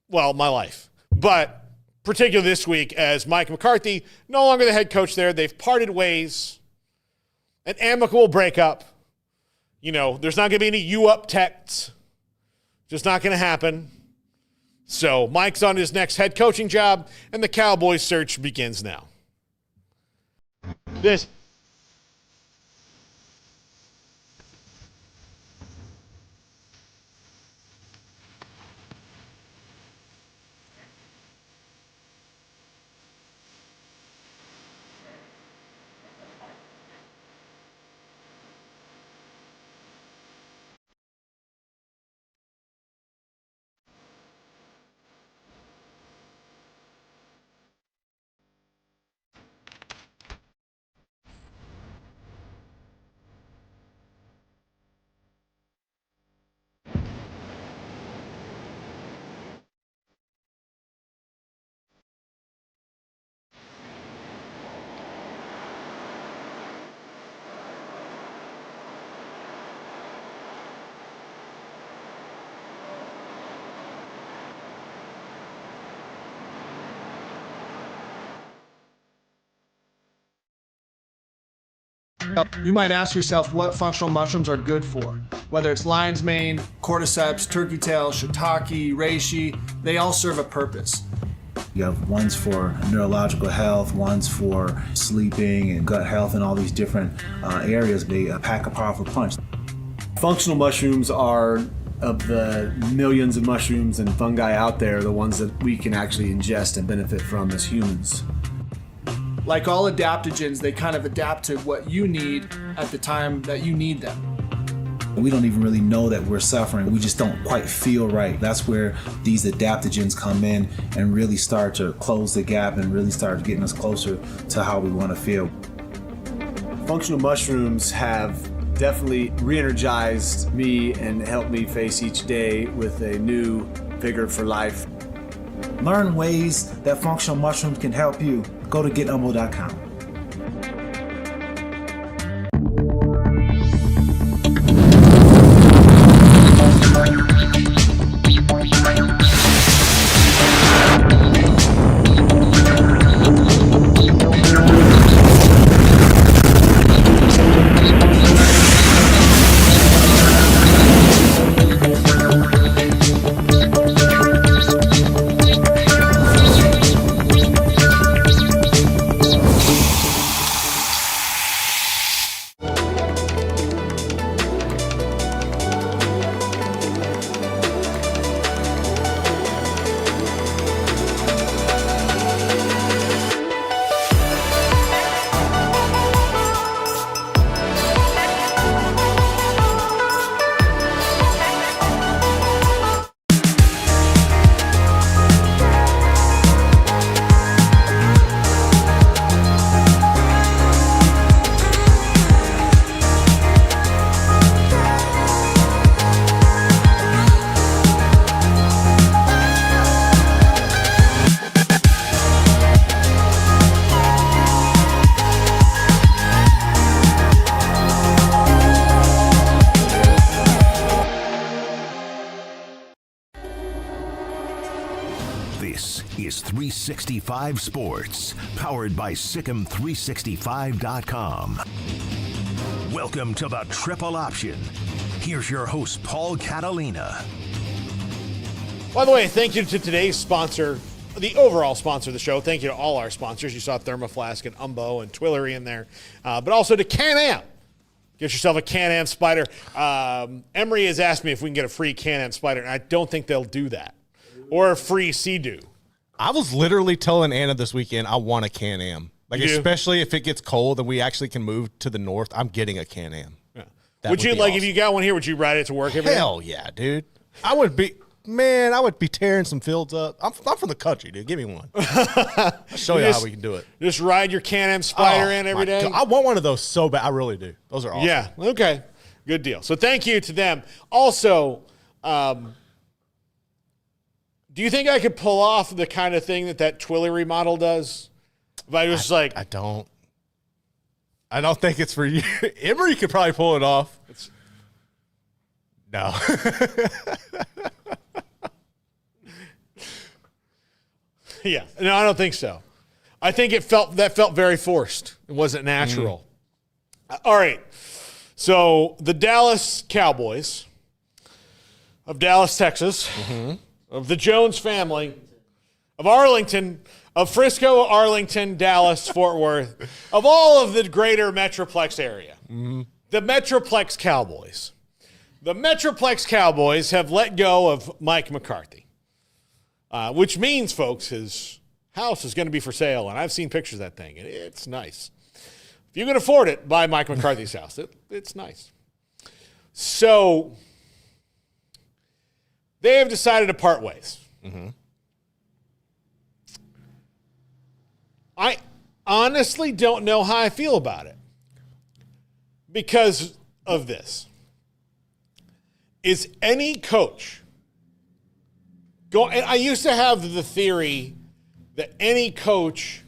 my life. But particularly this week as Mike McCarthy, no longer the head coach there. They've parted ways. An amicable breakup. There's not going to be any you up texts. Just not going to happen. So Mike's on his next head coaching job, and the Cowboys search begins now. This. You might ask yourself what functional mushrooms are good for. Whether it's lion's mane, cordyceps, turkey tail, shiitake, reishi, they all serve a purpose. You have ones for neurological health, ones for sleeping and gut health, and all these different areas. They pack a powerful punch. Functional mushrooms are, of the millions of mushrooms and fungi out there, the ones that we can actually ingest and benefit from as humans. Like all adaptogens, they kind of adapt to what you need at the time that you need them. We don't even really know that we're suffering. We just don't quite feel right. That's where these adaptogens come in and really start to close the gap and really start getting us closer to how we want to feel. Functional mushrooms have definitely re-energized me and helped me face each day with a new vigor for life. Learn ways that functional mushrooms can help you. Go to getumble.com. 365 Sports, powered by Sikkim365.com. Welcome to the Triple Option. Here's your host, Paul Catalina. By the way, thank you to today's sponsor, the overall sponsor of the show. Thank you to all our sponsors. You saw Thermoflask and Umbo and Twillery in there, but also to Can-Am. Get yourself a Can-Am Spider. Emery has asked me if we can get a free Can-Am Spider, and I don't think they'll do that. Or a free Sea-Doo. I was literally telling Anna this weekend I want a Can-Am. Like, especially if it gets cold and we actually can move to the north, I'm getting a Can-Am. Yeah. Would you, like, awesome. If you got one here, would you ride it to work every day? Hell yeah, dude. I would be tearing some fields up. I'm from the country, dude. Give me one. I'll show you how we can do it. Just ride your Can-Am Spider in every day? God. I want one of those so bad. I really do. Those are awesome. Yeah, okay. Good deal. So thank you to them. Also, do you think I could pull off the kind of thing that Twillery model does? If I was I don't think it's for you. Emery could probably pull it off. No. Yeah. No, I don't think so. I think that felt very forced. It wasn't natural. All right. So the Dallas Cowboys of Dallas, Texas, of the Jones family, of Arlington, of Frisco, Arlington, Dallas, Fort Worth, of all of the greater Metroplex area, the Metroplex Cowboys. The Metroplex Cowboys have let go of Mike McCarthy, which means, folks, his house is going to be for sale, and I've seen pictures of that thing, and it's nice. If you can afford it, buy Mike McCarthy's house. It's nice. So they have decided to part ways. I honestly don't know how I feel about it because of this. Is any coach and I used to have the theory that any coach,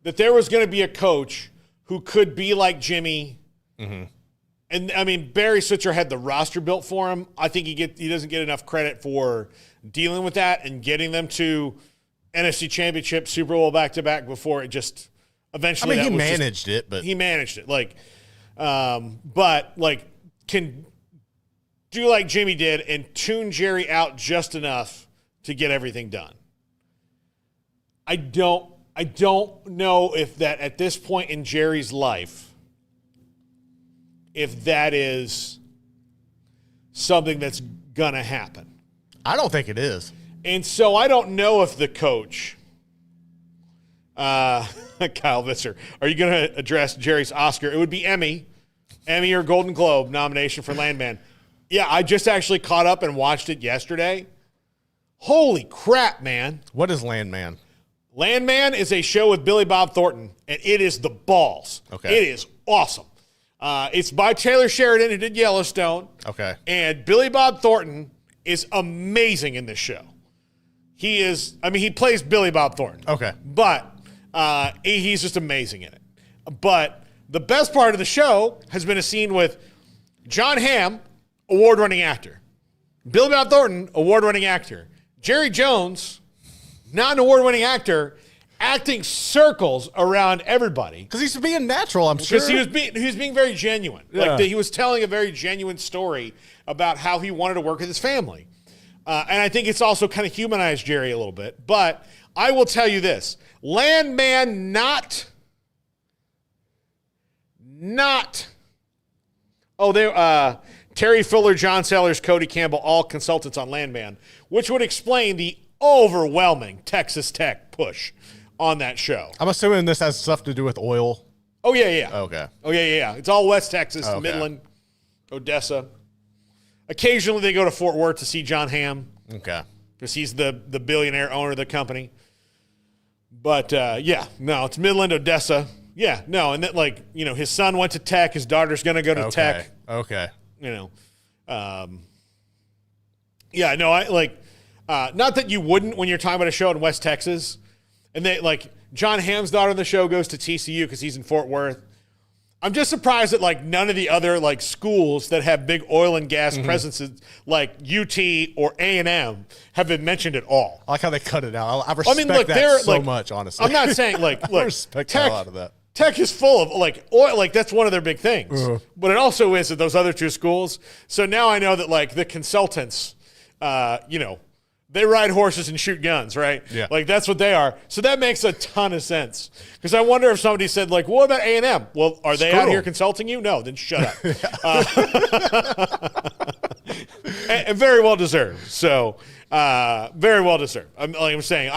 that there was going to be a coach who could be like Jimmy. And I mean, Barry Switzer had the roster built for him. I think he doesn't get enough credit for dealing with that and getting them to NFC Championship, Super Bowl back-to-back before it just eventually. I mean, he managed it. But can do like Jimmy did and tune Jerry out just enough to get everything done. I don't know if that at this point in Jerry's life, if that is something that's going to happen. I don't think it is. And so I don't know if the coach, Kyle Visser, are you going to address Jerry's Oscar? It would be Emmy or Golden Globe nomination for Landman. Yeah, I just actually caught up and watched it yesterday. Holy crap, man. What is Landman? Landman is a show with Billy Bob Thornton, and it is the balls. Okay. It is awesome. It's by Taylor Sheridan, who did Yellowstone. Okay. And Billy Bob Thornton is amazing in this show. He plays Billy Bob Thornton. Okay. But he's just amazing in it. But the best part of the show has been a scene with John Hamm, award-winning actor. Billy Bob Thornton, award-winning actor. Jerry Jones, not an award-winning actor, acting circles around everybody. Because he's being natural, I'm sure. Because he was being very genuine. Yeah. He was telling a very genuine story about how he wanted to work with his family. And I think it's also kind of humanized Jerry a little bit. But I will tell you this. Landman Terry Fuller, John Sellers, Cody Campbell, all consultants on Landman, which would explain the overwhelming Texas Tech push on that show. I'm assuming this has stuff to do with oil. Oh, yeah. Okay. Oh, yeah. It's all West Texas, Midland, Odessa. Occasionally they go to Fort Worth to see John Hamm. Okay. Because he's the billionaire owner of the company. But, it's Midland, Odessa. Yeah, no, and that, his son went to Tech. His daughter's going to go to Tech. Okay. Not that you wouldn't when you're talking about a show in West Texas. And they, John Hamm's daughter on the show goes to TCU because he's in Fort Worth. I'm just surprised that like none of the other like schools that have big oil and gas presences like UT or A&M have been mentioned at all. I like how they cut it out. I respect that so much, honestly. I'm not saying like look, I respect a lot of that. Tech is full of like oil, like that's one of their big things. But it also is at those other two schools. So now I know that like the consultants, they ride horses and shoot guns, right? Yeah. Like that's what they are. So that makes a ton of sense. Because I wonder if somebody said like, what about A&M? Well, are they out here consulting you? No, then shut up. And very well deserved. So very well deserved. I'm saying,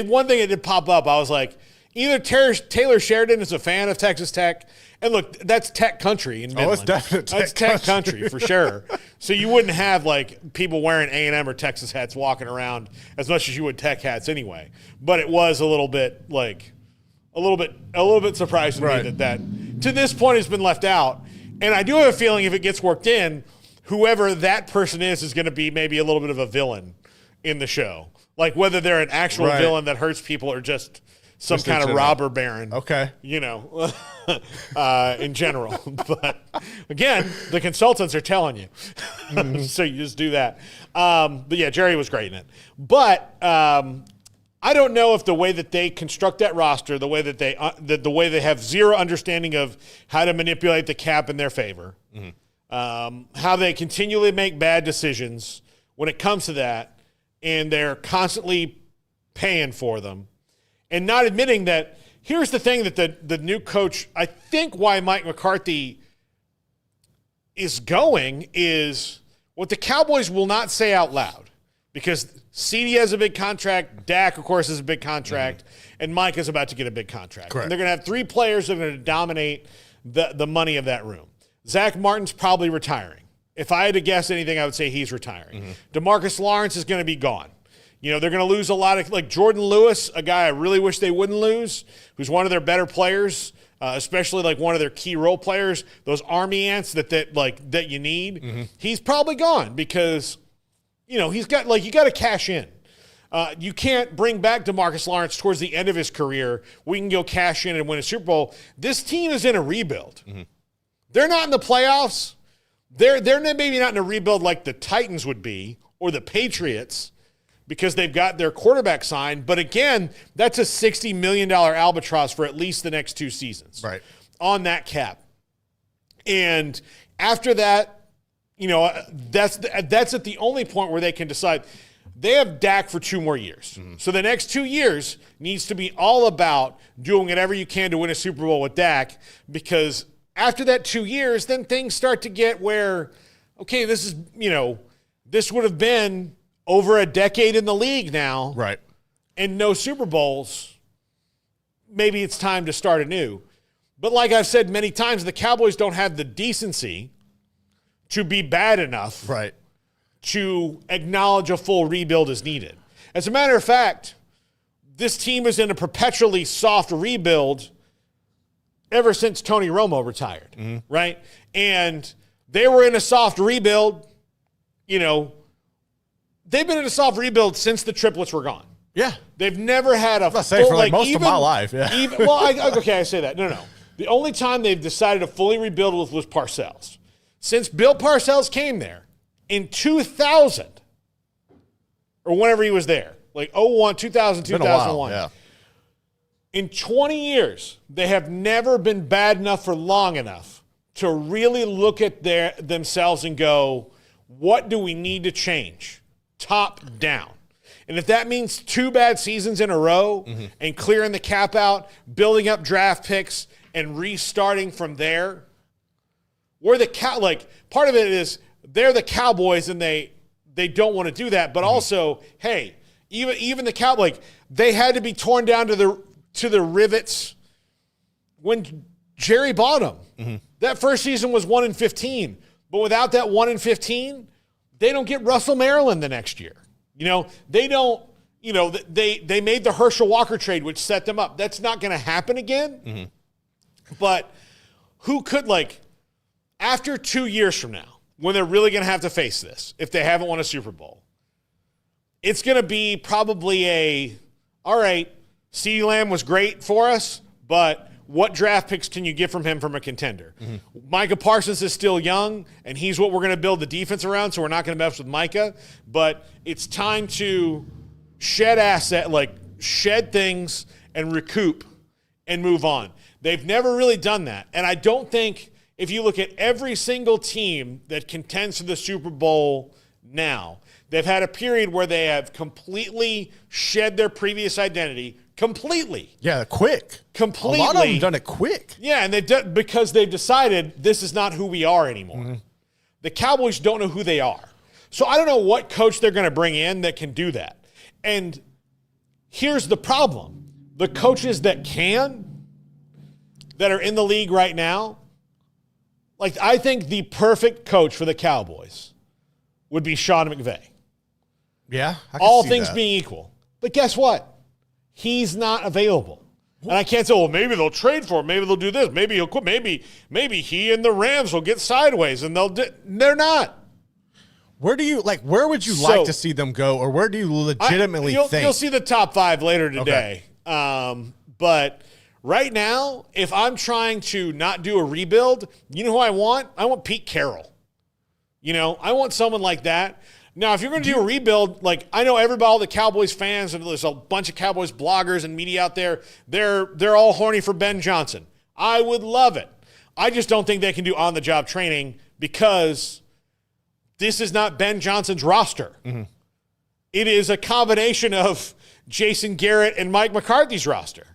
one thing that did pop up, I was like, either Taylor Sheridan is a fan of Texas Tech, and look, that's Tech country in Midland. Oh, it's definitely That's Tech country for sure. So you wouldn't have like people wearing A&M or Texas hats walking around as much as you would Tech hats anyway. But it was a little bit surprising to me that to this point has been left out. And I do have a feeling if it gets worked in, whoever that person is going to be maybe a little bit of a villain in the show. Like whether they're an actual villain that hurts people or just some kind of robber baron. Okay. In general. But again, the consultants are telling you. So you just do that. But yeah, Jerry was great in it. But I don't know if the way that they construct that roster, the way that they have zero understanding of how to manipulate the cap in their favor, how they continually make bad decisions when it comes to that, and they're constantly paying for them. And not admitting that, here's the thing that the new coach, I think why Mike McCarthy is going is what the Cowboys will not say out loud. Because CD has a big contract, Dak, of course, has a big contract, and Mike is about to get a big contract. Correct. And they're going to have three players that are going to dominate the money of that room. Zach Martin's probably retiring. If I had to guess anything, I would say he's retiring. DeMarcus Lawrence is going to be gone. They're going to lose a lot of, like Jordan Lewis, a guy I really wish they wouldn't lose, who's one of their better players, especially like one of their key role players, those Army ants that you need. He's probably gone because, he's got, like, you got to cash in. You can't bring back DeMarcus Lawrence towards the end of his career. We can go cash in and win a Super Bowl. This team is in a rebuild. They're not in the playoffs. They're maybe not in a rebuild like the Titans would be or the Patriots, because they've got their quarterback signed. But again, that's a $60 million albatross for at least the next 2 seasons on that cap. And after that, that's at the only point where they can decide. They have Dak for 2 more years. So the next 2 years needs to be all about doing whatever you can to win a Super Bowl with Dak, because after that 2 years, then things start to get where, okay, this would have been over a decade in the league now. Right. And no Super Bowls. Maybe it's time to start anew. But like I've said many times, the Cowboys don't have the decency to be bad enough to acknowledge a full rebuild is needed. As a matter of fact, this team is in a perpetually soft rebuild ever since Tony Romo retired, right? And they were in a soft rebuild, they've been in a soft rebuild since the triplets were gone. Yeah. They've never had a full, for like most of my life. Yeah. I say that. No. The only time they've decided to fully rebuild was Parcells. Since Bill Parcells came there in 2000, or whenever he was there, like 2000, 2001. Yeah. In 20 years, they have never been bad enough for long enough to really look at themselves and go, what do we need to change? Top down. And if that means 2 bad seasons in a row and clearing the cap out, building up draft picks and restarting from there, we're part of it is they're the Cowboys and they don't want to do that. But also, hey, even the Cowboys, they had to be torn down to the rivets when Jerry bought them. That first season was 1-15, but without that 1-15, they don't get Russell Maryland the next year. They don't, they made the Herschel Walker trade, which set them up. That's not going to happen again. But who could, after 2 years from now, when they're really going to have to face this, if they haven't won a Super Bowl, it's going to be probably all right, CeeDee Lamb was great for us, but what draft picks can you get from him from a contender? Micah Parsons is still young, and he's what we're going to build the defense around, so we're not going to mess with Micah. But it's time to shed things and recoup and move on. They've never really done that. And I don't think if you look at every single team that contends for the Super Bowl now, they've had a period where they have completely shed their previous identity. Completely. Yeah, quick. Completely. A lot of them done it quick. Yeah, and because they've decided this is not who we are anymore. The Cowboys don't know who they are. So I don't know what coach they're going to bring in that can do that. And here's the problem. The coaches that are in the league right now, like I think the perfect coach for the Cowboys would be Sean McVay. Yeah. All things being equal. But guess what? He's not available. And I can't say, well, maybe they'll trade for him. Maybe they'll do this. Maybe he'll quit. Maybe he and the Rams will get sideways, and they're not. Where would you like to see them go, or where do you legitimately think? You'll see the top 5 later today. Okay. But right now, if I'm trying to not do a rebuild, you know who I want? I want Pete Carroll. I want someone like that. Now, if you're going to do a rebuild, like I know all the Cowboys fans, and there's a bunch of Cowboys bloggers and media out there, they're all horny for Ben Johnson. I would love it. I just don't think they can do on-the-job training because this is not Ben Johnson's roster. It is a combination of Jason Garrett and Mike McCarthy's roster.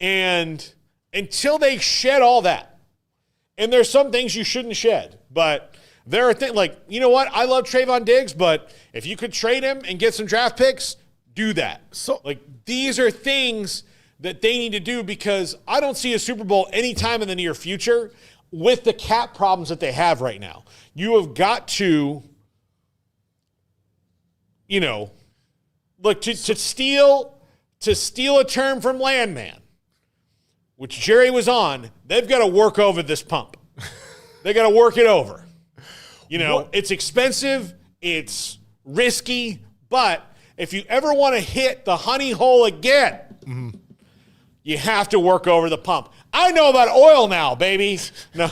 And until they shed all that, and there's some things you shouldn't shed, but there are things like, you know what? I love Trayvon Diggs, but if you could trade him and get some draft picks, do that. So, these are things that they need to do because I don't see a Super Bowl anytime in the near future with the cap problems that they have right now. You have got to, look, to steal a term from Landman, which Jerry was on, they've got to work over this pump. They got to work it over. It's expensive, it's risky, but if you ever want to hit the honey hole again, you have to work over the pump. I know about oil now, baby. No.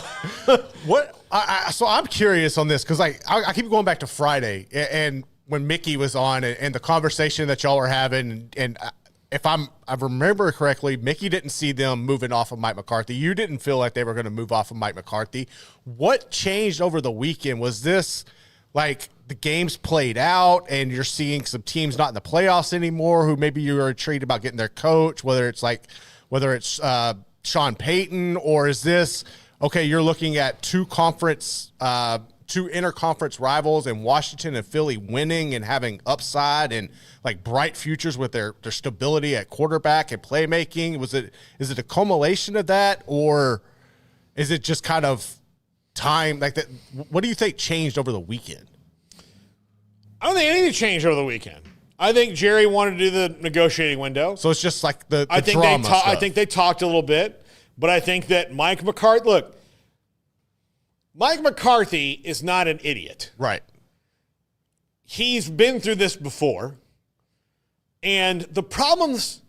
So I'm curious on this because I keep going back to Friday and when Mickey was on and the conversation that y'all were having, and if I remember correctly, Mickey didn't see them moving off of Mike McCarthy. You didn't feel like they were going to move off of Mike McCarthy. What changed over the weekend? Was this like the games played out and you're seeing some teams not in the playoffs anymore who maybe you were intrigued about getting their coach, whether it's Sean Payton, or is this, okay, you're looking at two interconference rivals in Washington and Philly winning and having upside and like bright futures with their stability at quarterback and playmaking? Is it a culmination of that, or is it just kind of time like that? What do you think changed over the weekend? I don't think anything changed over the weekend. I think Jerry wanted to do the negotiating window. So it's just like the I think drama stuff. I think they talked a little bit, but I think that Mike McCarthy is not an idiot. Right. He's been through this before. And the problems,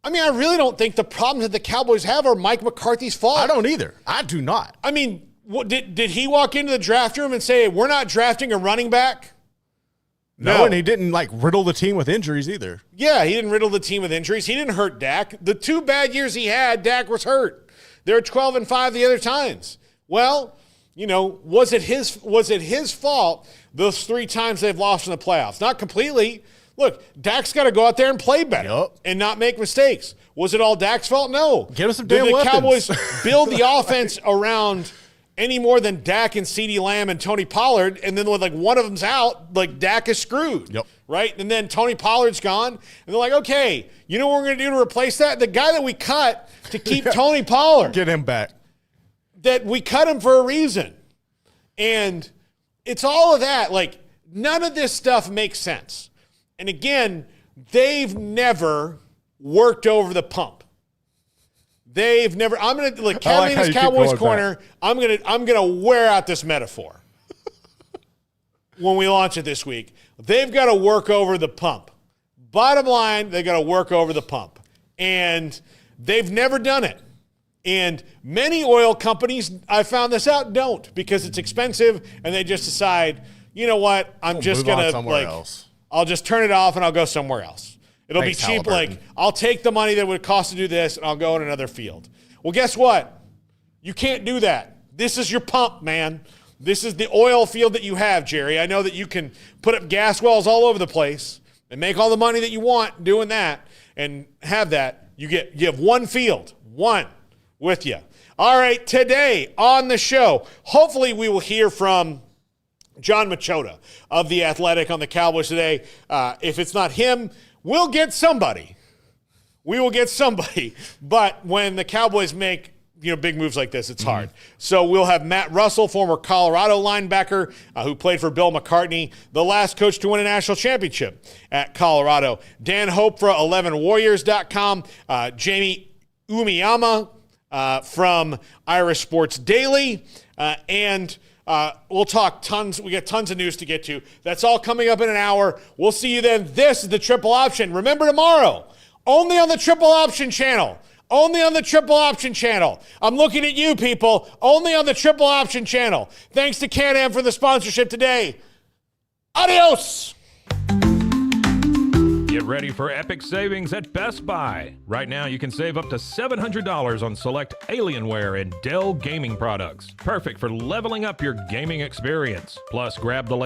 I really don't think the problems that the Cowboys have are Mike McCarthy's fault. I don't either. I do not. Did he walk into the draft room and say, we're not drafting a running back? No, and he didn't riddle the team with injuries either. Yeah, he didn't riddle the team with injuries. He didn't hurt Dak. The 2 bad years he had, Dak was hurt. They were 12-5 the other times. Well, was it his fault those 3 times they've lost in the playoffs? Not completely. Look, Dak's got to go out there and play better and not make mistakes. Was it all Dak's fault? No. Give us some damn weapons. Did the Cowboys build the offense around any more than Dak and CeeDee Lamb and Tony Pollard, and then when one of them's out, Dak is screwed. Yep. Right? And then Tony Pollard's gone, and they're like, okay, you know what we're going to do to replace that? The guy that we cut to keep Tony Pollard. Get him back. That we cut him for a reason. And it's all of that. None of this stuff makes sense. And again, they've never worked over the pump. They've never. I'm gonna Catalina's Cowboys Corner. I'm gonna wear out this metaphor when we launch it this week. They've got to work over the pump. Bottom line, they got to work over the pump, and They've never done it. And many oil companies, I found this out, don't, because it's expensive and they just decide, you know what, I'm just going to, like, I'll just turn it off and I'll go somewhere else. It'll be cheap. Like, I'll take the money that it would cost to do this and I'll go in another field. Well, guess what? You can't do that. This is your pump, man. This is the oil field that you have, Jerry. I know that you can put up gas wells all over the place and make all the money that you want doing that and have that. You have one field, one with you. All right, today on the show, hopefully we will hear from John Machota of The Athletic on the Cowboys today. If it's not him, we'll get somebody. We will get somebody. But when the Cowboys make big moves like this, it's hard. So we'll have Matt Russell, former Colorado linebacker who played for Bill McCarthy, the last coach to win a national championship at Colorado. Dan Hope for 11warriors.com. Jamie Umiyama from Irish Sports Daily. And we'll talk tons. We got tons of news to get to. That's all coming up in an hour. We'll see you then. This is the Triple Option. Remember, tomorrow, only on the Triple Option channel. Only on the Triple Option channel. I'm looking at you, people. Only on the Triple Option channel. Thanks to Can-Am for the sponsorship today. Adios! Get ready for epic savings at Best Buy. Right now, you can save up to $700 on select Alienware and Dell gaming products. Perfect for leveling up your gaming experience. Plus, grab the